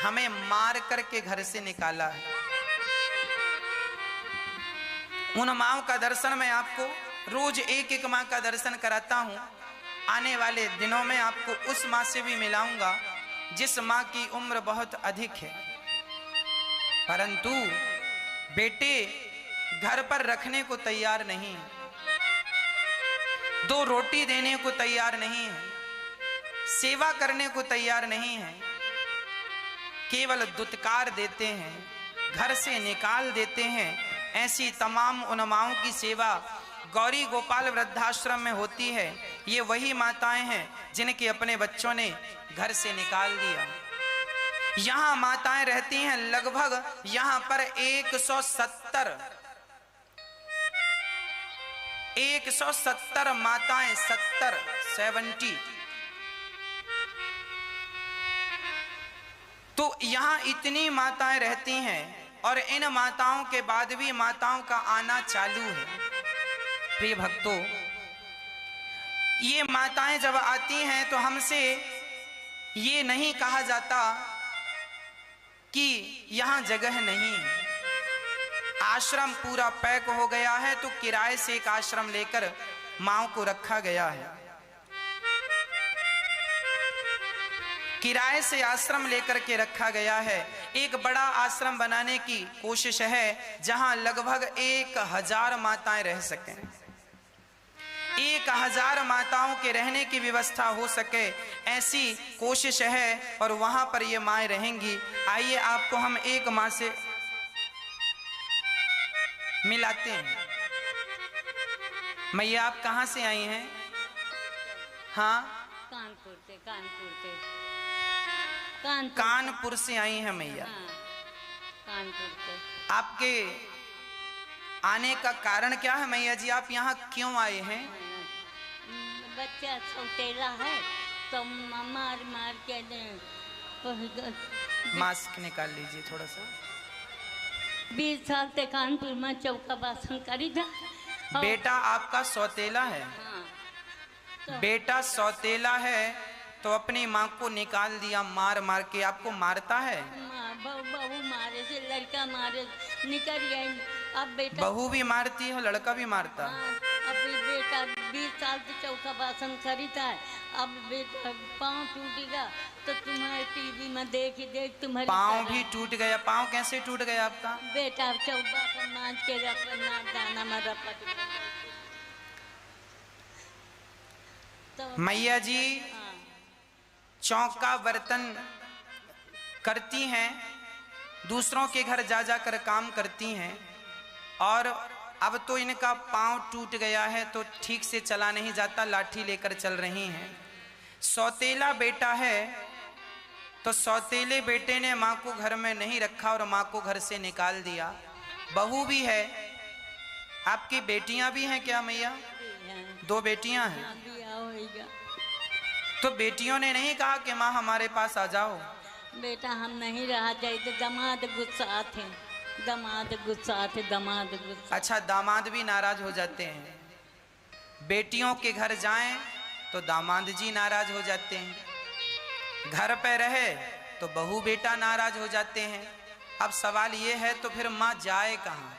हमें मार करके घर से निकाला है। उन माँओं का दर्शन मैं आपको रोज एक माँ का दर्शन कराता हूँ। आने वाले दिनों में आपको उस माँ से भी मिलाऊंगा जिस माँ की उम्र बहुत अधिक है, परंतु बेटे घर पर रखने को तैयार नहीं है, 2 रोटी देने को तैयार नहीं है, सेवा करने को तैयार नहीं है, केवल दुत्कार देते हैं, घर से निकाल देते हैं। ऐसी तमाम उन माओं की सेवा गौरी गोपाल वृद्धाश्रम में होती है। ये वही माताएं हैं जिनके अपने बच्चों ने घर से निकाल दिया। यहां माताएं रहती हैं लगभग यहां पर 170 माताएं, 70। तो यहां इतनी माताएं रहती हैं और इन माताओं के बाद भी माताओं का आना चालू है। प्रिय भक्तों, ये माताएं जब आती हैं तो हमसे ये नहीं कहा जाता कि यहां जगह नहीं है, आश्रम पूरा पैक हो गया है, तो किराए से एक आश्रम लेकर माओ को रखा गया है। किराए से आश्रम लेकर के रखा गया है। एक बड़ा आश्रम बनाने की कोशिश है जहां लगभग 1000 माताएं रह सकें, 1000 माताओं के रहने की व्यवस्था हो सके, ऐसी कोशिश है और वहां पर ये माएं रहेंगी। आइए आपको हम एक मां से मिलाते हैं। मैया आप कहां से आई हैं? हाँ, कानपुर से आई हैं मैया। हाँ, कानपुर से। आपके आने का कारण क्या है मैया जी? आप यहाँ क्यों आए हैं? बच्चा सौतेला है तो मार मार के मास्क निकाल लीजिए थोड़ा सा। 20 साल से कानपुर में चौका बासन करी था। बेटा आपका सौतेला है? हाँ, तो बेटा सौतेला है तो अपनी माँ को निकाल दिया मार मार के। आपको मारता है? बहू मारे से, लड़का मारे निकल गए। अब बेटा बहू भी मारती है, लड़का भी मारता है। हाँ, अभी बेटा 20 साल से चौका बासन खरीदा है। अब बेटा पाँव टूटेगा तो तुम्हारे टीवी में देख तुम्हारे पाँव भी टूट गया? पाँव कैसे टूट गया आपका? बेटा चौबा पर नाच के रपना दाना में रपट। तो मैया जी हाँ, चौका बर्तन करती हैं, दूसरों के घर जा जाकर काम करती हैं, और अब तो इनका पांव टूट गया है तो ठीक से चला नहीं जाता, लाठी लेकर चल रही हैं। सौतेला बेटा है तो सौतेले बेटे ने माँ को घर में नहीं रखा और माँ को घर से निकाल दिया। बहू भी है। आपकी बेटियां भी हैं क्या मैया? 2 बेटियां हैं। तो बेटियों ने नहीं कहा कि माँ हमारे पास आ जाओ? बेटा हम नहीं रहा जाए, दामाद गुस्सा थे, दामाद गुस्सा थे, दामाद गुस्सा। अच्छा, दामाद भी नाराज हो जाते हैं। बेटियों के घर जाएं तो दामाद जी नाराज हो जाते हैं, घर पे रहे तो बहू बेटा नाराज हो जाते हैं। अब सवाल ये है तो फिर माँ जाए कहाँ?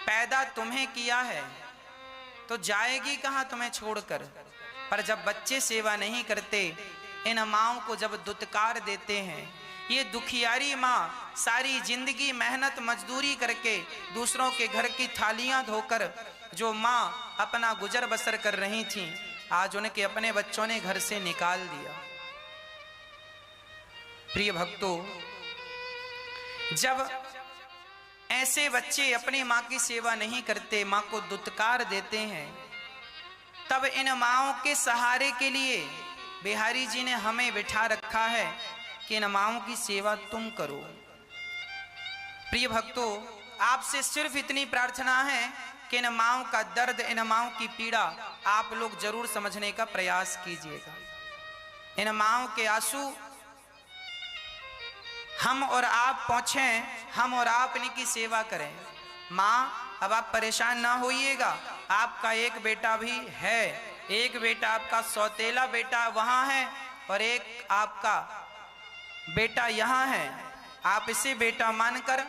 पैदा तुम्हें किया है तो जाएगी कहाँ तुम्हें छोड़कर? पर जब बच्चे सेवा नहीं करते, इन माँओं को जब दुत्कार देते हैं, ये दुखियारी माँ सारी जिंदगी मेहनत मजदूरी करके दूसरों के घर की थालियां धोकर जो माँ अपना गुजर बसर कर रही थी, आज उनके अपने बच्चों ने घर से निकाल दिया। प्रिय भक्तों, जब ऐसे बच्चे अपनी माँ की सेवा नहीं करते, माँ को दुत्कार देते हैं, तब इन माँओं के सहारे के लिए बिहारी जी ने हमें बिठा रखा है कि इन माँओं की सेवा तुम करो। प्रिय भक्तों, आपसे सिर्फ इतनी प्रार्थना है कि इन माँओं का दर्द, इन माँओं की पीड़ा आप लोग जरूर समझने का प्रयास कीजिएगा। इन माँओं के आंसू हम और आप पहुँचें, हम और आप इनकी सेवा करें। माँ, अब आप परेशान ना होइएगा, आपका एक बेटा भी है, एक बेटा आपका सौतेला बेटा वहाँ है और एक आपका बेटा यहाँ है। आप इसे बेटा मानकर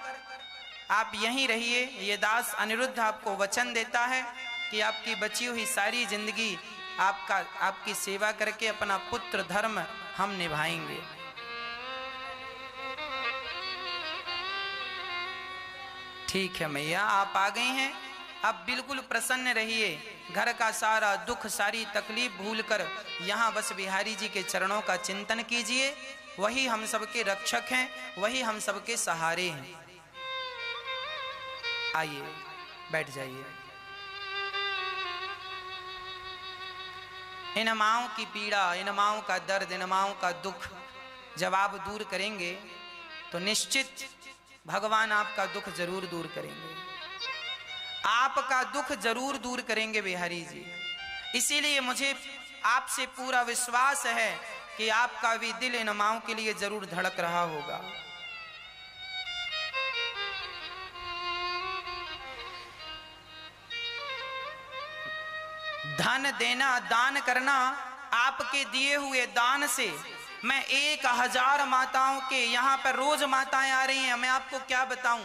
आप यहीं रहिए। ये दास अनिरुद्ध आपको वचन देता है कि आपकी बची हुई सारी जिंदगी आपकी सेवा करके अपना पुत्र धर्म हम निभाएंगे। ठीक है मैया, आप आ गई हैं, अब बिल्कुल प्रसन्न रहिए। घर का सारा दुख, सारी तकलीफ भूलकर यहाँ बस बिहारी जी के चरणों का चिंतन कीजिए। वही हम सबके रक्षक हैं, वही हम सबके सहारे हैं। आइए बैठ जाइए। इन माओं की पीड़ा, इन माओं का दर्द, इन माओं का दुख जब आप दूर करेंगे तो निश्चित भगवान आपका दुख जरूर दूर करेंगे, आपका दुख जरूर दूर करेंगे बिहारी जी। इसीलिए मुझे आपसे पूरा विश्वास है कि आपका भी दिल इन माओं के लिए जरूर धड़क रहा होगा। धन देना, दान करना, आपके दिए हुए दान से मैं 1000 माताओं के, यहाँ पर रोज माताएं आ रही हैं, मैं आपको क्या बताऊं,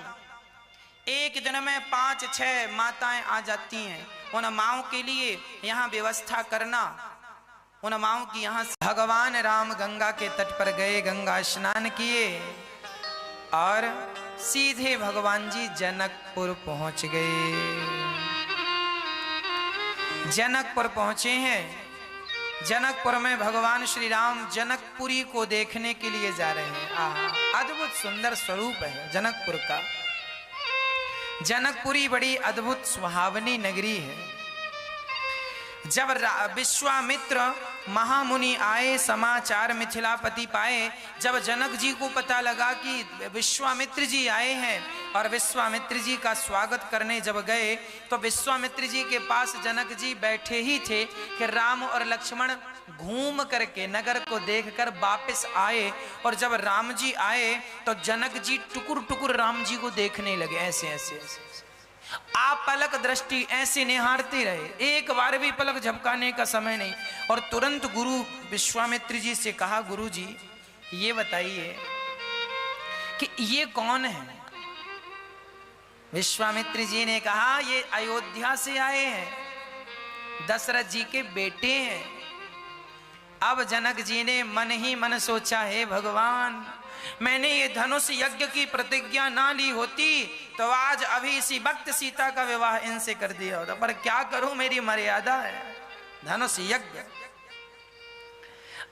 एक दिन में 5-6 माताएं आ जाती हैं। उन माओं के लिए यहाँ व्यवस्था करना, उन माओं की यहाँ से भगवान राम गंगा के तट पर गए, गंगा स्नान किए और सीधे भगवान जी जनकपुर पहुंच गए। जनकपुर पहुंचे हैं। जनकपुर में भगवान श्री राम जनकपुरी को देखने के लिए जा रहे हैं। आहा, अद्भुत सुंदर स्वरूप है जनकपुर का। जनकपुरी बड़ी अद्भुत सुहावनी नगरी है। जब विश्वामित्र महामुनि आए, समाचार मिथिलापति पाए, जब जनक जी को पता लगा कि विश्वामित्र जी आए हैं और विश्वामित्र जी का स्वागत करने जब गए तो विश्वामित्र जी के पास जनक जी बैठे ही थे कि राम और लक्ष्मण घूम करके नगर को देखकर वापस आए। और जब राम जी आए तो जनक जी टुकुर टुकुर राम जी को देखने लगे, ऐसे ऐसे ऐसे, आप पलक दृष्टि ऐसे निहारते रहे, एक बार भी पलक झपकाने का समय नहीं। और तुरंत गुरु विश्वामित्र जी से कहा, गुरु जी ये बताइए कि ये कौन है। विश्वामित्र जी ने कहा, ये अयोध्या से आए हैं, दशरथ जी के बेटे हैं। अब जनक जी ने मन ही मन सोचा, हे भगवान, मैंने ये धनुष यज्ञ की प्रतिज्ञा ना ली होती तो आज अभी इसी वक्त सीता का विवाह इनसे कर दिया होता, पर क्या करूं, मेरी मर्यादा है, धनुष यज्ञ।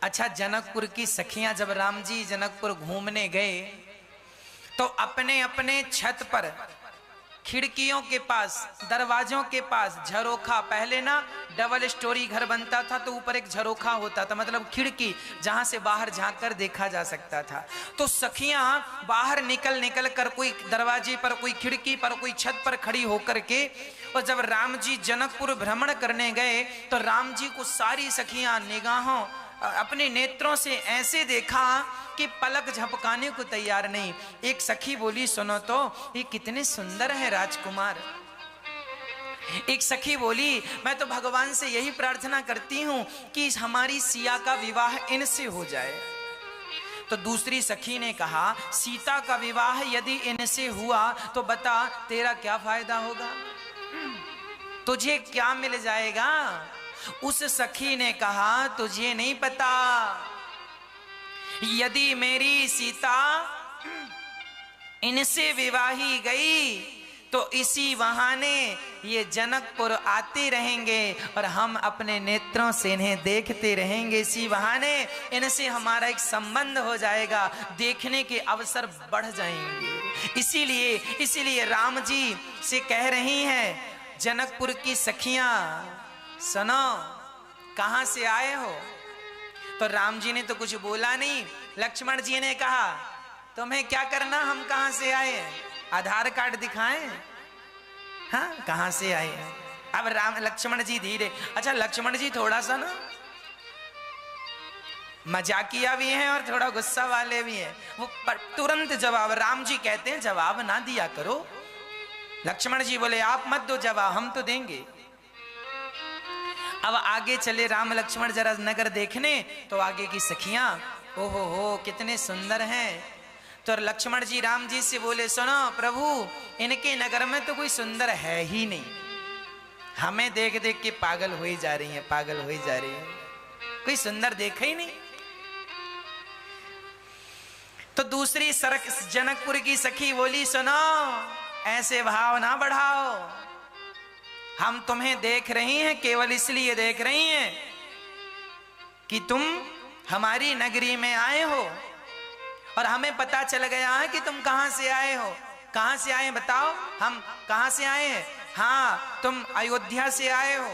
अच्छा, जनकपुर की सखियां जब राम जी जनकपुर घूमने गए तो अपने अपने छत पर, खिड़कियों के पास, दरवाजों के पास झरोखा, पहले ना डबल स्टोरी घर बनता था तो ऊपर एक झरोखा होता था, मतलब खिड़की जहां से बाहर झांक कर देखा जा सकता था। तो सखियां बाहर निकल निकल कर कोई दरवाजे पर, कोई खिड़की पर, कोई छत पर खड़ी होकर के, और जब राम जी जनकपुर भ्रमण करने गए तो राम जी को सारी सखियां निगाहों, अपने नेत्रों से ऐसे देखा कि पलक झपकाने को तैयार नहीं। एक सखी बोली, सुनो तो, ये कितने सुंदर है राजकुमार। एक सखी बोली, मैं तो भगवान से यही प्रार्थना करती हूं कि हमारी सिया का विवाह इनसे हो जाए। तो दूसरी सखी ने कहा, सीता का विवाह यदि इनसे हुआ तो बता तेरा क्या फायदा होगा, तुझे क्या मिल जाएगा। उस सखी ने कहा, तुझे नहीं पता, यदि मेरी सीता इनसे विवाही गई तो इसी बहाने ये जनकपुर आते रहेंगे और हम अपने नेत्रों से इन्हें देखते रहेंगे, इसी बहाने इनसे हमारा एक संबंध हो जाएगा, देखने के अवसर बढ़ जाएंगे। इसीलिए राम जी से कह रही हैं जनकपुर की सखियां, सुनो, कहां से आए हो। तो राम जी ने तो कुछ बोला नहीं। लक्ष्मण जी ने कहा, तुम्हें क्या करना, हम कहां से आए हैं, आधार कार्ड दिखाएं, हाँ कहां से आए हैं। अब लक्ष्मण जी धीरे, अच्छा लक्ष्मण जी थोड़ा सा ना मजाकिया भी हैं और थोड़ा गुस्सा वाले भी हैं, वो तुरंत जवाब, राम जी कहते हैं जवाब ना दिया करो। लक्ष्मण जी बोले, आप मत दो जवाब, हम तो देंगे। अब आगे चले राम लक्ष्मण जरा नगर देखने, तो आगे की सखियां, ओहो हो कितने सुंदर हैं। तो लक्ष्मण जी राम जी से बोले, सुनो प्रभु, इनके नगर में तो कोई सुंदर है ही नहीं, हमें देख देख के पागल हो ही जा रही है, पागल हो ही जा रही है, कोई सुंदर देखा ही नहीं। तो दूसरी सरक जनकपुर की सखी बोली, सुनो ऐसे भाव ना बढ़ाओ, हम तुम्हें देख रही हैं, केवल इसलिए देख रही हैं कि तुम हमारी नगरी में आए हो और हमें पता चल गया है कि तुम कहां से आए हो। कहां से आए बताओ, हम कहां से आए हैं। हाँ, तुम अयोध्या से आए हो।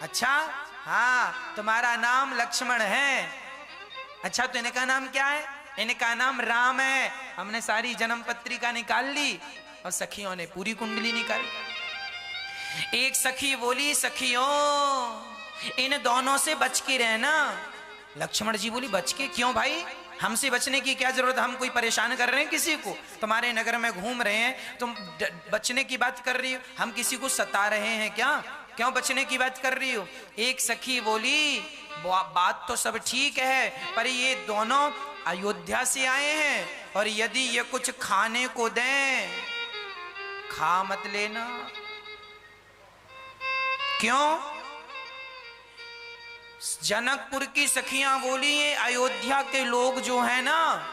अच्छा, हाँ तुम्हारा नाम लक्ष्मण है। अच्छा तो इनका नाम क्या है? इनका नाम राम है। हमने सारी जन्म पत्रिका निकाल ली और सखियों ने पूरी कुंडली निकाली। एक सखी बोली, सखियों इन दोनों से बच के रहना। लक्ष्मण जी बोली, बच के? क्यों भाई, हमसे बचने की क्या जरूरत? हम कोई परेशान कर रहे हैं किसी को? तुम्हारे नगर में घूम रहे हैं, तुम बचने की बात कर रही हो? हम किसी को सता रहे हैं क्या? क्यों बचने की बात कर रही हो? एक सखी बोली, बात तो सब ठीक है, पर ये दोनों अयोध्या से आए हैं और यदि ये कुछ खाने को दें, खा मत लेना। क्यों? जनकपुर की सखियां बोली, ये अयोध्या के लोग जो है ना,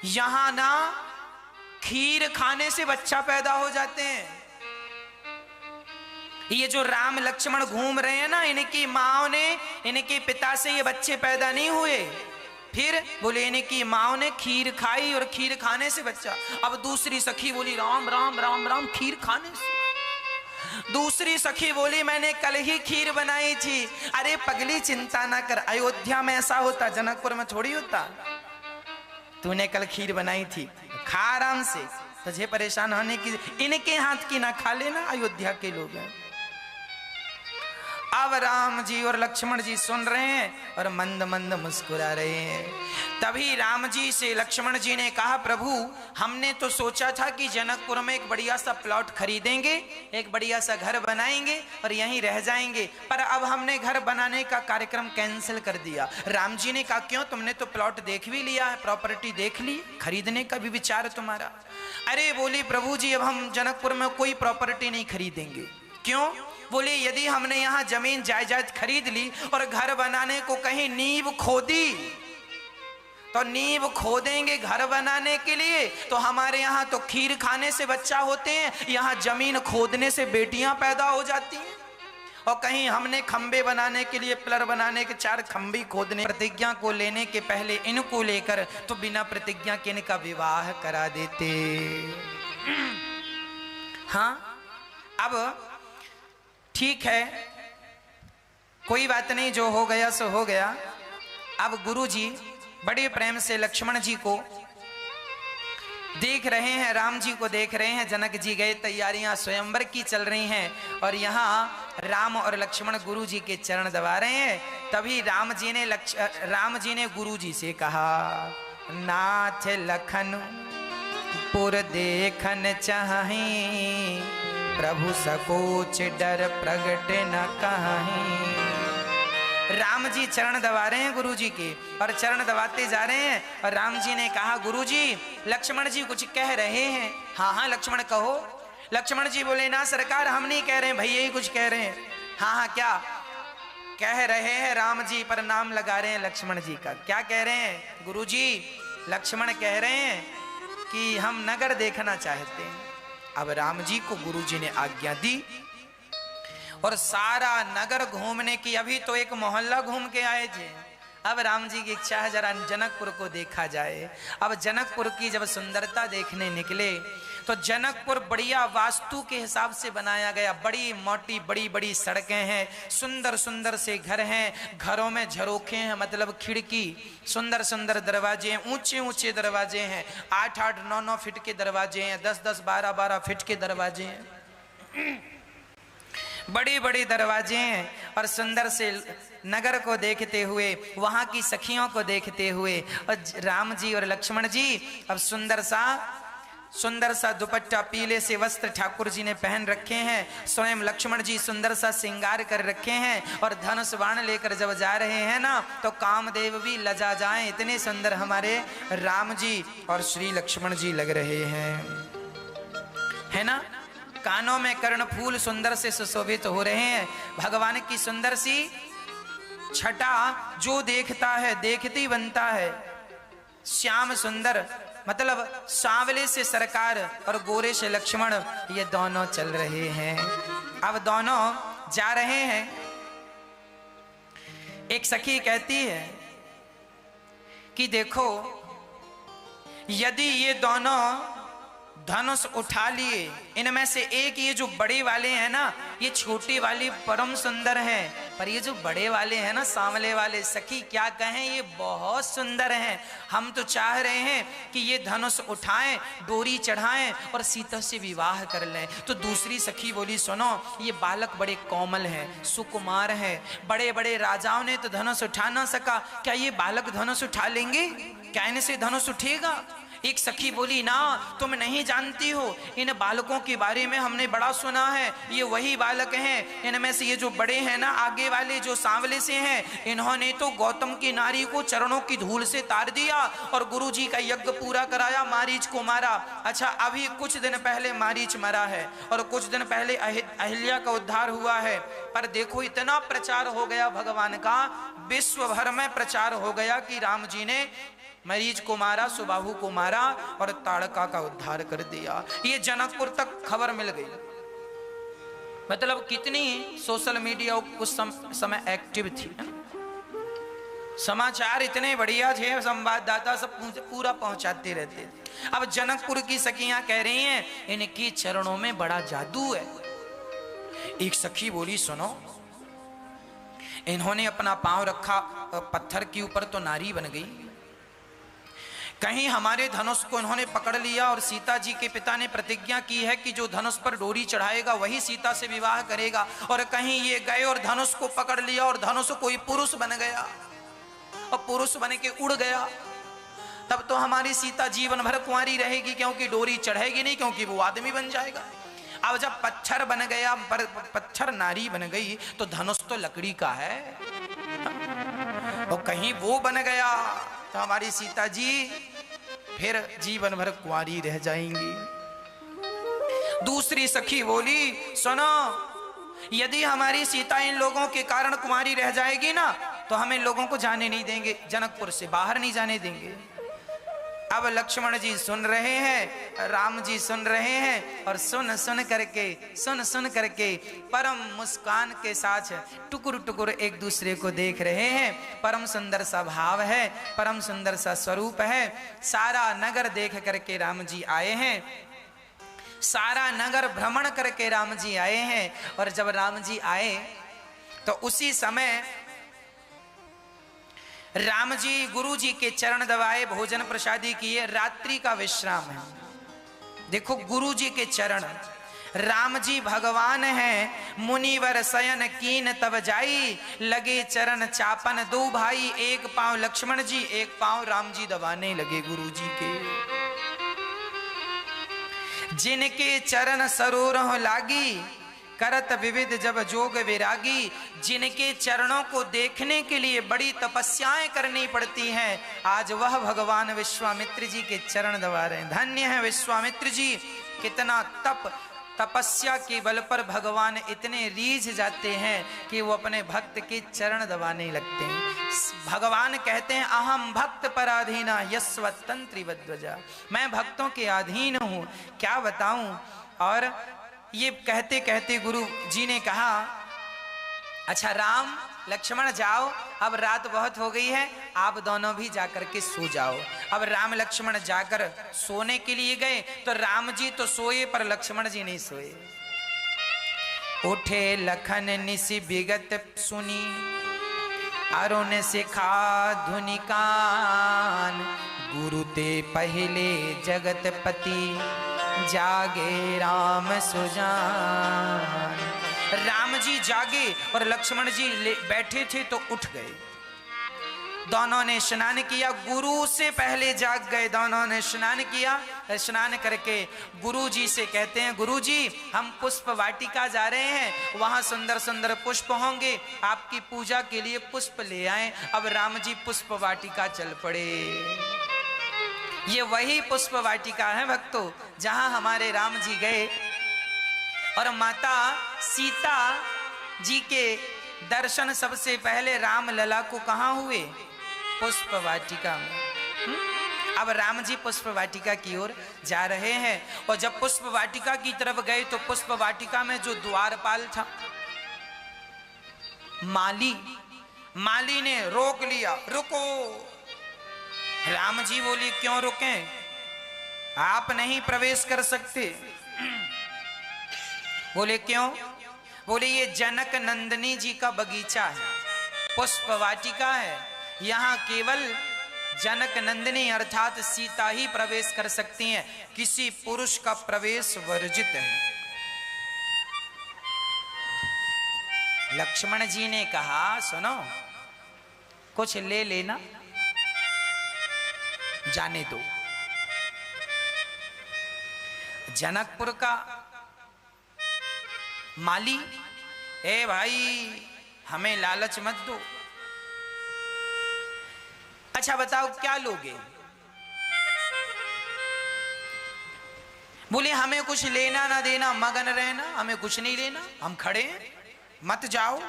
यहां ना खीर खाने से बच्चा पैदा हो जाते हैं। ये जो राम लक्ष्मण घूम रहे हैं ना, इनकी माँ ने, इनके पिता से ये बच्चे पैदा नहीं हुए। फिर बोले इनकी माँ ने खीर खाई और खीर खाने से बच्चा। अब दूसरी सखी बोली, राम राम राम राम, खीर खाने से। दूसरी सखी बोली, मैंने कल ही खीर बनाई थी। अरे पगली चिंता ना कर, अयोध्या में ऐसा होता, जनकपुर में थोड़ी होता। तूने कल खीर बनाई थी, खा आराम से, तुझे परेशान होने की। इनके हाथ की ना खा लेना, अयोध्या के लोग हैं। अब राम जी और लक्ष्मण जी सुन रहे हैं और मंद मंद मुस्कुरा रहे हैं। तभी राम जी से लक्ष्मण जी ने कहा, प्रभु हमने तो सोचा था कि जनकपुर में एक बढ़िया सा प्लॉट खरीदेंगे, एक बढ़िया सा घर बनाएंगे और यहीं रह जाएंगे, पर अब हमने घर बनाने का कार्यक्रम कैंसिल कर दिया। राम जी ने कहा, क्यों? तुमने तो प्लॉट देख भी लिया है, प्रॉपर्टी देख ली, खरीदने का भी विचार तुम्हारा? अरे बोली, प्रभु जी अब हम जनकपुर में कोई प्रॉपर्टी नहीं खरीदेंगे। क्यों? बोले यदि हमने यहाँ जमीन जायदाद खरीद ली और घर बनाने को कहीं नींव खोदी, तो नींव खोदेंगे घर बनाने के लिए, तो हमारे यहाँ तो खीर खाने से बच्चा होते हैं, यहाँ जमीन खोदने से बेटियां पैदा हो जाती हैं। और कहीं हमने खंबे बनाने के लिए, पिलर बनाने के 4 खंबे खोदने, प्रतिज्ञा को लेने के पहले इनको लेकर तो बिना प्रतिज्ञा के इनका विवाह करा देते। हाँ अब ठीक है, कोई बात नहीं, जो हो गया सो हो गया। अब गुरुजी बड़े प्रेम से लक्ष्मण जी को देख रहे हैं, राम जी को देख रहे हैं। जनक जी गए, तैयारियां स्वयंवर की चल रही हैं और यहाँ राम और लक्ष्मण गुरु जी के चरण दबा रहे हैं। तभी राम जी ने गुरु जी से कहा, नाथ लखन पुर देखन चाही, प्रभु सकोच डर प्रगट न कहीं। राम जी चरण दबा रहे हैं गुरु जी के और चरण दबाते जा रहे हैं और राम जी ने कहा, गुरु जी लक्ष्मण जी कुछ कह रहे हैं। हाँ हाँ लक्ष्मण कहो। लक्ष्मण जी बोले, ना सरकार हम नहीं कह रहे हैं, भैया ही कुछ कह रहे हैं। हाँ हाँ क्या कह रहे हैं? राम जी पर नाम लगा रहे हैं लक्ष्मण जी का। क्या कह रहे हैं? गुरु जी लक्ष्मण कह रहे हैं कि हम नगर देखना चाहते हैं। अब राम जी को गुरु जी ने आज्ञा दी और सारा नगर घूमने की। अभी तो एक मोहल्ला घूम के आए थे, अब राम जी की इच्छा है जरा जनकपुर को देखा जाए। अब जनकपुर की जब सुंदरता देखने निकले तो जनकपुर बढ़िया वास्तु के हिसाब से बनाया गया। बड़ी मोटी बड़ी बड़ी सड़कें हैं, सुंदर सुंदर से घर हैं, घरों में झरोखे हैं, मतलब खिड़की, सुंदर सुंदर दरवाजे हैं, ऊंचे ऊंचे दरवाजे हैं, 8-8 9-9 फीट के दरवाजे हैं, 10-10 12-12 फीट के दरवाजे हैं, बड़े बड़े दरवाजे हैं। और सुंदर से नगर को देखते हुए, वहां की सखियों को देखते हुए, और राम जी और लक्ष्मण जी अब सुंदर सा दुपट्टा, पीले से वस्त्र ठाकुर जी ने पहन रखे हैं। स्वयं लक्ष्मण जी सुंदर सा श्रृंगार कर रखे हैं और धनुष बाण लेकर जब जा रहे हैं ना, तो कामदेव भी लजा जाएं, इतने सुंदर हमारे राम जी और श्री लक्ष्मण जी लग रहे हैं, है ना। कानों में कर्णफूल सुंदर से सुशोभित हो रहे हैं। भगवान की सुंदर सी छटा, जो देखता है देखती बनता है। श्याम सुंदर, मतलब सांवले से सरकार और गोरे से लक्ष्मण, ये दोनों चल रहे हैं। अब दोनों जा रहे हैं। एक सखी कहती है कि देखो, यदि ये दोनों धनुष उठा लिए। इनमें से एक ये जो बड़े वाले हैं ना, ये छोटे वाले परम सुंदर हैं, पर ये जो बड़े वाले हैं ना, सांवले वाले, सखी क्या कहें, ये बहुत सुंदर हैं। हम तो चाह रहे हैं कि ये धनुष उठाएं, डोरी चढ़ाएं और सीता से विवाह कर लें। तो दूसरी सखी बोली, सुनो, ये बालक बड़े कोमल हैं, सुकुमार हैं, बड़े बड़े राजाओं ने तो धनुष उठा ना सका, क्या ये बालक धनुष उठा लेंगे? क्या इनसे धनुष उठेगा? एक सखी बोली, ना, तुम नहीं जानती हो, इन बालकों के बारे में हमने बड़ा सुना है, ये वही बालक हैं। इनमें से ये जो बड़े हैं ना, आगे वाले जो सांवले से हैं, इन्होंने तो गौतम की नारी को चरणों की धूल से तार दिया और गुरु जी का यज्ञ पूरा कराया, मारीच को मारा। अच्छा, अभी कुछ दिन पहले मारीच मरा है और कुछ दिन पहले अहिल्या का उद्धार हुआ है। पर देखो, इतना प्रचार हो गया भगवान का, विश्व भर में प्रचार हो गया कि राम जी ने मरीज को मारा, सुबाहु को मारा और ताड़का का उद्धार कर दिया। ये जनकपुर तक खबर मिल गई। मतलब कितनी सोशल मीडिया उस समय एक्टिव थी। समाचार इतने बढ़िया थे, संवाददाता सब पूरा पहुंचाते रहते थे। अब जनकपुर की सखियां कह रही हैं, इनकी चरणों में बड़ा जादू है। एक सखी बोली, सुनो, इन्होंने अपना पांव रखा पत्थर के ऊपर तो नारी बन गई, कहीं हमारे धनुष को इन्होंने पकड़ लिया और सीता जी के पिता ने प्रतिज्ञा की है कि जो धनुष पर डोरी चढ़ाएगा वही सीता से विवाह करेगा, और कहीं ये गए और धनुष को पकड़ लिया और धनुष कोई पुरुष बन गया और पुरुष बन के उड़ गया, तब तो हमारी सीता जीवन भर कुंवारी रहेगी, क्योंकि डोरी चढ़ेगी नहीं, क्योंकि वो आदमी बन जाएगा। अब जब पत्थर बन गया, पत्थर नारी बन गई, तो धनुष तो लकड़ी का है, और कहीं वो बन गया तो हमारी सीता जी फिर जीवन भर कुंवारी रह जाएंगी। दूसरी सखी बोली, सुनो, यदि हमारी सीता इन लोगों के कारण कुंवारी रह जाएगी ना, तो हमें लोगों को जाने नहीं देंगे, जनकपुर से बाहर नहीं जाने देंगे। अब लक्ष्मण जी सुन रहे हैं, राम जी सुन रहे हैं, और सुन सुन करके परम मुस्कान के साथ टुकुर टुकुर एक दूसरे को देख रहे हैं। परम सुंदर सा भाव है, परम सुंदर सा स्वरूप है। सारा नगर देख करके राम जी आए हैं, सारा नगर भ्रमण करके राम जी आए हैं। और जब राम जी आए तो उसी समय राम जी गुरु जी के चरण दबाए, भोजन प्रसादी किए, रात्रि का विश्राम है। देखो, गुरु जी के चरण, राम जी भगवान हैं, मुनिवर शयन कीन तब जाई, लगे चरण चापन दो भाई, एक पांव लक्ष्मण जी, एक पांव राम जी दबाने लगे गुरु जी के। जिनके चरण सरोरह लागी, करत विविध जब जोग विरागी, जिनके चरणों को देखने के लिए बड़ी तपस्याएं करनी पड़ती हैं, आज वह भगवान विश्वामित्र जी के चरण दबा रहे हैं। धन्य है विश्वामित्र जी, कितना तपस्या के बल पर भगवान इतने रीझ जाते हैं कि वो अपने भक्त के चरण दबाने लगते हैं। भगवान कहते हैं, अहम भक्त पराधीना यस्वतंत्री वध्वजा, मैं भक्तों के अधीन हूँ, क्या बताऊं। और ये कहते कहते गुरु जी ने कहा, अच्छा राम लक्ष्मण जाओ, अब रात बहुत हो गई है, आप दोनों भी जाकर के सो जाओ। अब राम लक्ष्मण जाकर सोने के लिए गए, तो राम जी तो सोए पर लक्ष्मण जी नहीं सोए। उठे लखन निसी विगत सुनी, अरुण सिखा धुनि कान, गुरु ते पहले जगत पति, जागे राम सुजान। राम जी जागे और लक्ष्मण जी बैठे थे तो उठ गए। दोनों ने स्नान किया, गुरु से पहले जाग गए, दोनों ने स्नान किया। स्नान करके गुरु जी से कहते हैं, गुरु जी हम पुष्प वाटिका जा रहे हैं, वहां सुंदर सुंदर पुष्प होंगे, आपकी पूजा के लिए पुष्प ले आए। अब राम जी पुष्प वाटिका चल पड़े। ये वही पुष्प वाटिका है भक्तों, जहां हमारे राम जी गए और माता सीता जी के दर्शन सबसे पहले राम लला को कहाँ हुए? पुष्प वाटिका में। अब राम जी पुष्प वाटिका की ओर जा रहे हैं, और जब पुष्प वाटिका की तरफ गए तो पुष्प वाटिका में जो द्वारपाल था, माली ने रोक लिया, रुको। राम जी बोले, क्यों रुकें? आप नहीं प्रवेश कर सकते। बोले क्यों? बोले ये जनक नंदिनी जी का बगीचा है, पुष्प वाटिका है, यहाँ केवल जनक नंदिनी अर्थात सीता ही प्रवेश कर सकती हैं, किसी पुरुष का प्रवेश वर्जित है। लक्ष्मण जी ने कहा सुनो, कुछ ले लेना, जाने दो। जनकपुर का माली, ए भाई हमें लालच मत दो। अच्छा बताओ क्या लोगे? बोले हमें कुछ लेना ना देना, मगन रहना, हमें कुछ नहीं लेना, हम खड़े हैं, मत जाओ।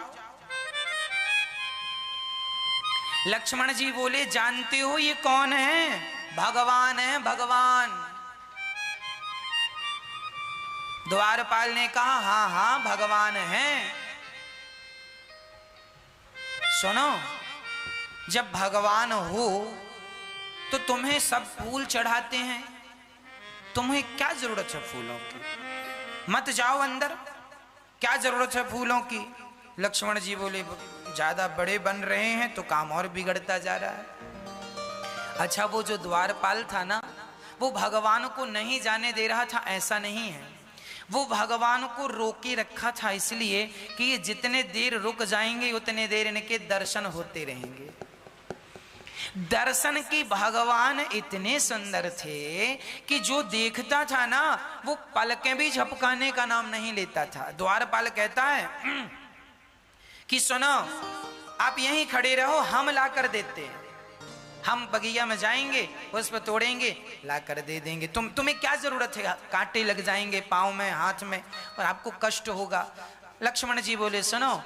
लक्ष्मण जी बोले जानते हो ये कौन है? भगवान है, भगवान। द्वारपाल ने कहा हाँ हाँ भगवान हैं। सुनो, जब भगवान हो तो तुम्हें सब फूल चढ़ाते हैं, तुम्हें क्या जरूरत है फूलों की? मत जाओ अंदर, क्या जरूरत है फूलों की? लक्ष्मण जी बोले ज्यादा बड़े बन रहे हैं तो काम और बिगड़ता जा रहा है। अच्छा वो जो द्वारपाल था ना, वो भगवान को नहीं जाने दे रहा था ऐसा नहीं है, वो भगवान को रोके रखा था इसलिए कि ये जितने देर रुक जाएंगे उतने देर इनके दर्शन होते रहेंगे। दर्शन की भगवान इतने सुंदर थे कि जो देखता था ना वो पलकें भी झपकाने का नाम नहीं लेता था। द्वारपाल कहता है कि सुनो आप यहीं खड़े रहो, हम ला कर देते हैं, हम बगिया में जाएंगे, पुष्प तोड़ेंगे, ला कर दे देंगे। तुम्हें क्या जरूरत है? कांटे लग जाएंगे पाँव में, हाथ में, और आपको कष्ट होगा। लक्ष्मण जी बोले सुनो,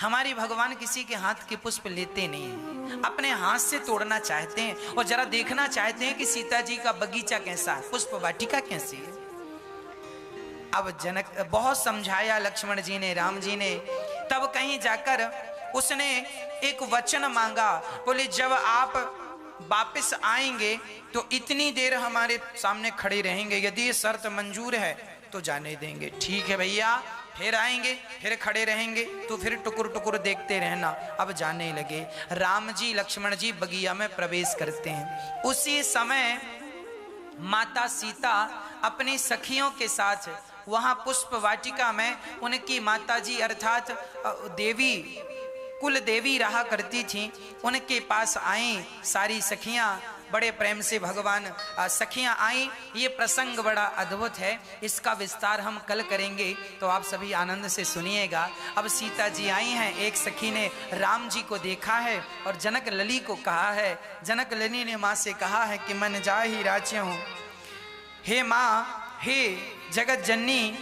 हमारी भगवान किसी के हाथ के पुष्प लेते नहीं हैं, अपने हाथ से तोड़ना चाहते हैं और जरा देखना चाहते हैं कि सीता जी का बगीचा कैसा है, पुष्प वाटिका कैसी है। अब जनक बहुत समझाया लक्ष्मण जी ने, राम जी ने, तब कहीं जाकर उसने एक वचन मांगा। बोले जब आप वापस आएंगे तो इतनी देर हमारे सामने खड़े रहेंगे, यदि ये शर्त मंजूर है तो जाने देंगे। ठीक है भैया, फिर आएंगे, फिर खड़े रहेंगे, तो फिर टुकुर टुकुर देखते रहना। अब जाने लगे। राम जी लक्ष्मण जी बगिया में प्रवेश करते हैं। उसी समय माता सीता अपनी सखियों के साथ वहां पुष्प वाटिका में उनकी माता जी अर्थात देवी, कुल देवी रहा करती थी, उनके पास आई सारी सखियां, बड़े प्रेम से भगवान सखियां आई। ये प्रसंग बड़ा अद्भुत है, इसका विस्तार हम कल करेंगे, तो आप सभी आनंद से सुनिएगा। अब सीता जी आई हैं, एक सखी ने राम जी को देखा है और जनक लली को कहा है। जनक लली ने माँ से कहा है कि मन जा ही राज्य हूँ, हे माँ, हे जगत जननी,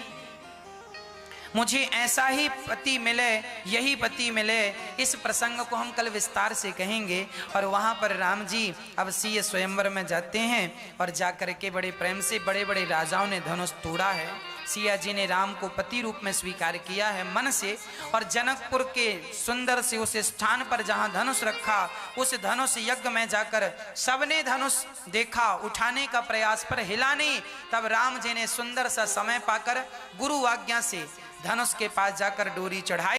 मुझे ऐसा ही पति मिले, यही पति मिले। इस प्रसंग को हम कल विस्तार से कहेंगे। और वहाँ पर राम जी अब सीय स्वयंवर में जाते हैं और जाकर के बड़े प्रेम से बड़े बड़े राजाओं ने धनुष तोड़ा है। सिया जी ने राम को पति रूप में स्वीकार किया है मन से, और जनकपुर के सुंदर से उस स्थान पर जहाँ धनुष रखा, उस धनुष यज्ञ में जाकर सबने धनुष देखा, उठाने का प्रयास पर हिला नहीं। तब राम जी ने सुंदर सा समय पाकर गुरु आज्ञा से धनुष के पास जाकर डोरी चढ़ाई।